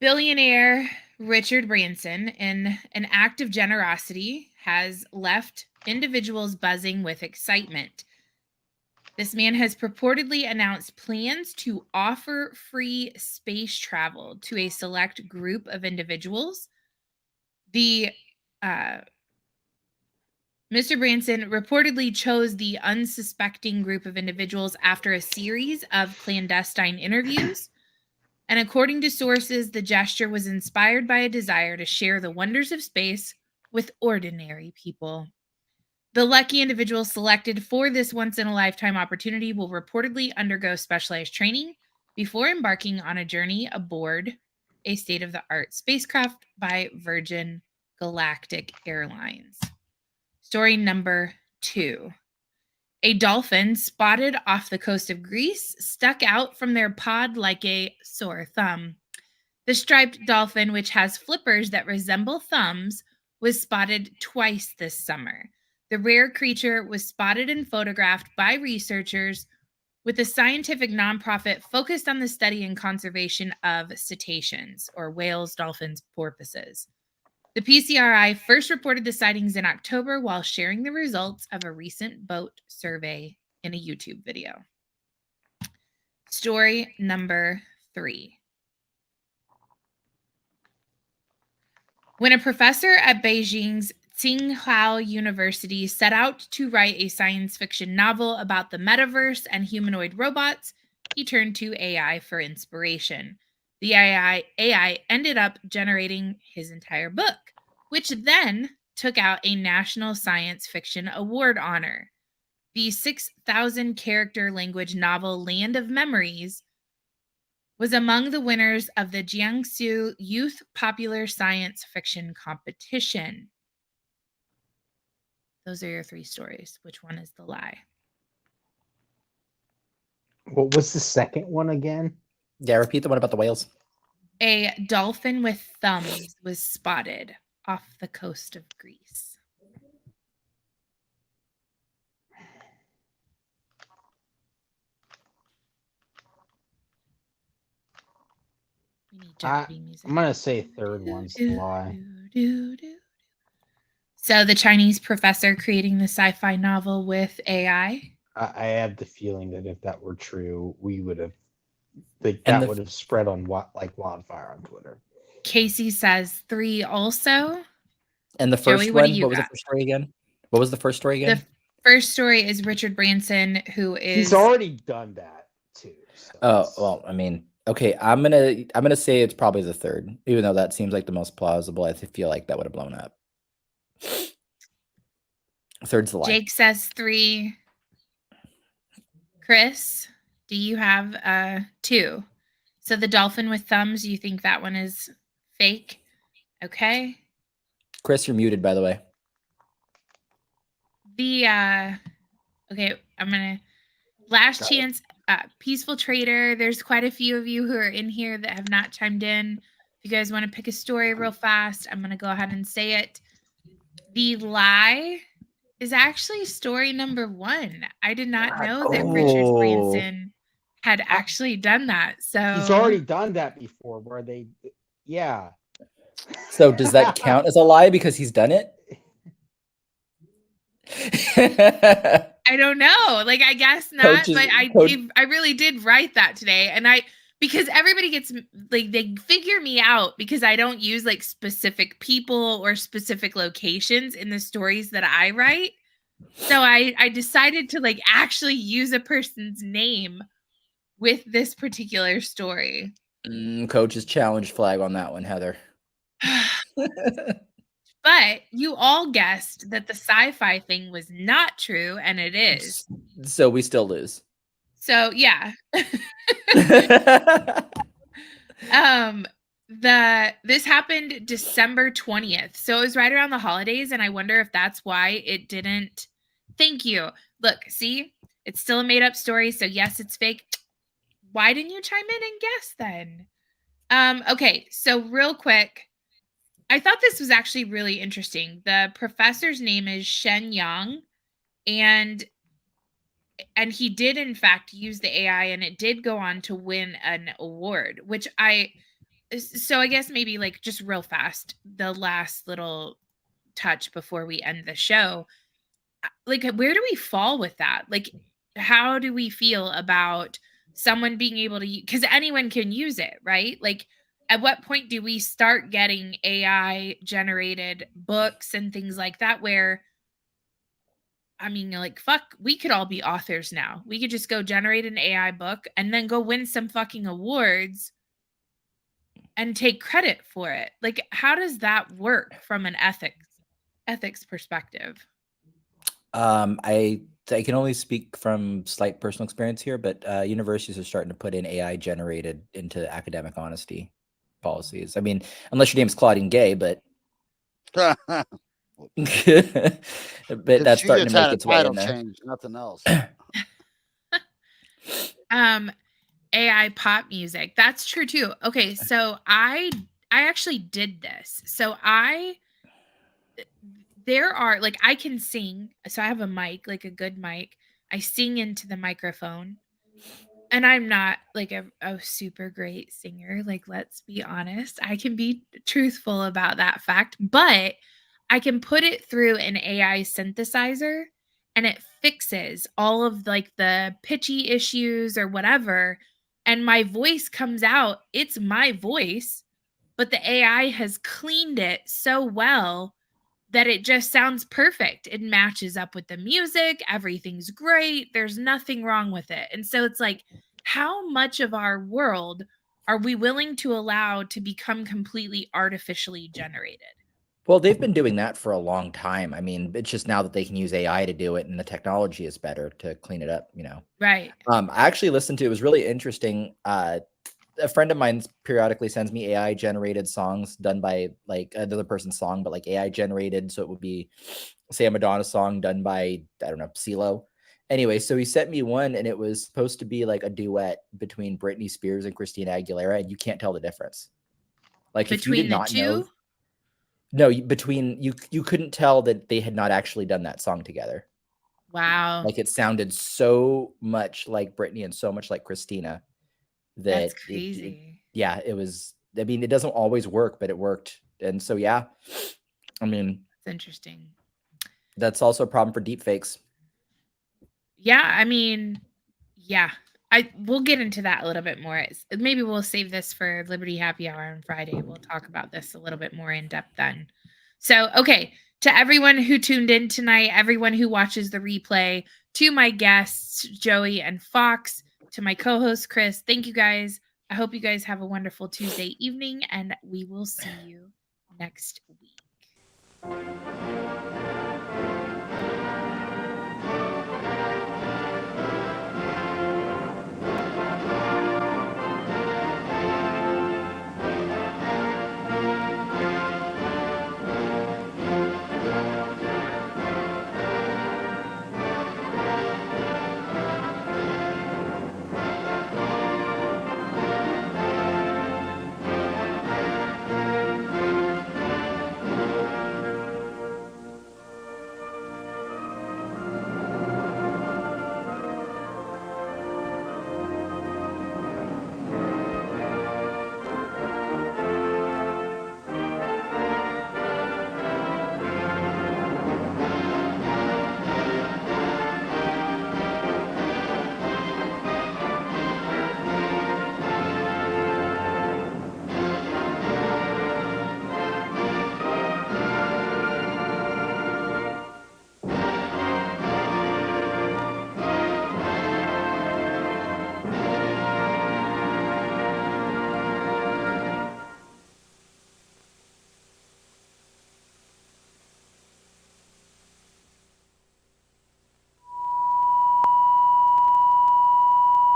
Billionaire Richard Branson, in an act of generosity, has left individuals buzzing with excitement. This man has purportedly announced plans to offer free space travel to a select group of individuals. The Mr. Branson reportedly chose the unsuspecting group of individuals after a series of clandestine interviews. And according to sources, the gesture was inspired by a desire to share the wonders of space with ordinary people. The lucky individuals selected for this once-in-a-lifetime opportunity will reportedly undergo specialized training before embarking on a journey aboard a state-of-the-art spacecraft by Virgin Galactic Airlines. Story number 2. A dolphin spotted off the coast of Greece stuck out from their pod like a sore thumb. The striped dolphin, which has flippers that resemble thumbs, was spotted twice this summer. The rare creature was spotted and photographed by researchers with a scientific nonprofit focused on the study and conservation of cetaceans, or whales, dolphins, porpoises. The PCRI first reported the sightings in October while sharing the results of a recent boat survey in a YouTube video. Story number 3. When a professor at Beijing's Tsinghua University set out to write a science fiction novel about the metaverse and humanoid robots, he turned to AI for inspiration. The AI ended up generating his entire book, which then took out a National Science Fiction Award honor. The 6,000 character language novel Land of Memories was among the winners of the Jiangsu Youth Popular Science Fiction Competition. Those are your 3 stories. Which one is the lie? What was the second one again? Yeah, repeat the one about the whales. A dolphin with thumbs was spotted off the coast of Greece. We need Jeopardy music. I'm gonna say third one's the lie. So the Chinese professor creating the sci-fi novel with AI. I have the feeling that if that were true, we would have And that would have spread on like wildfire on Twitter. Casey says 3 also. And the first Joey, what do one, you what was the got? first story again? What was the first story again? The first story is Richard Branson, who is He's already done that too. So Oh, well, I mean, okay, I'm gonna say it's probably the third, even though that seems like the most plausible. I feel like that would have blown up. Third's the lie. Jake says 3. Chris, do you have 2? So the dolphin with thumbs, you think that one is fake? Okay. Chris, you're muted, by the way. Okay, I'm gonna last Got it. chance. Peaceful Trader. There's quite a few of you who are in here that have not chimed in. If you guys want to pick a story real fast, I'm gonna go ahead and say it. The lie is actually story number 1. I did not know that Richard Branson had actually done that. So he's already done that before, where they, yeah. So does that count as a lie because he's done it? I don't know. Like, I guess not, but I really did write that today. And because everybody gets, like, they figure me out because I don't use, like, specific people or specific locations in the stories that I write. So I decided to, like, actually use a person's name with this particular story. Coach's challenge flag on that one, Heather. But you all guessed that the sci-fi thing was not true, and it is. So we still lose. So yeah. This happened December 20th. So it was right around the holidays, and I wonder if that's why it didn't. Thank you. Look, see? It's still a made-up story, so yes, it's fake. Why didn't you chime in and guess then? Okay, so real quick. I thought this was actually really interesting. The professor's name is Shen Yang, and he did in fact use the AI, and it did go on to win an award, which So I guess maybe like just real fast, the last little touch before we end the show. Like, where do we fall with that? Like, how do we feel about someone being able to, because anyone can use it, right? Like, at what point do we start getting AI generated books and things like that where, I mean, like, fuck, we could all be authors now. We could just go generate an AI book and then go win some fucking awards and take credit for it. Like, how does that work from an ethics perspective? I can only speak from slight personal experience here, but universities are starting to put in AI generated into academic honesty policies. I mean, unless your name's Claudine Gay, but but that's She starting just to make had a its way in title there. change, nothing else. AI pop music. That's true too. Okay, so I actually did this. So there are, like, I can sing. So I have a mic, like a good mic. I sing into the microphone. And I'm not like a super great singer. Like, let's be honest. I can be truthful about that fact, but I can put it through an AI synthesizer and it fixes all of like the pitchy issues or whatever. And my voice comes out. It's my voice, but the AI has cleaned it so well that it just sounds perfect. It matches up with the music. Everything's great. There's nothing wrong with it. And so it's like, how much of our world are we willing to allow to become completely artificially generated? Well, they've been doing that for a long time. I mean, it's just now that they can use AI to do it and the technology is better to clean it up, you know. Right. I actually listened to, it was really interesting. A friend of mine periodically sends me AI generated songs done by like another person's song, but like AI generated. So it would be, say, a Madonna song done by, I don't know, CeeLo. Anyway, so he sent me one and it was supposed to be like a duet between Britney Spears and Christina Aguilera, and you can't tell the difference. Like, if you Between did the not know, two? no, between you couldn't tell that they had not actually done that song together. Wow. Like, it sounded so much like Britney and so much like Christina That's that crazy. yeah, it was, I mean, it doesn't always work, but it worked. And so, yeah, I mean, That's interesting. that's also a problem for deep fakes. Yeah, I mean, yeah. We'll get into that a little bit more. Maybe we'll save this for Liberty Happy Hour on Friday. We'll talk about this a little bit more in depth then. So, okay, to everyone who tuned in tonight, everyone who watches the replay, to my guests, Joey and Fox, to my co-host Chris, thank you guys. I hope you guys have a wonderful Tuesday evening, and we will see you next week.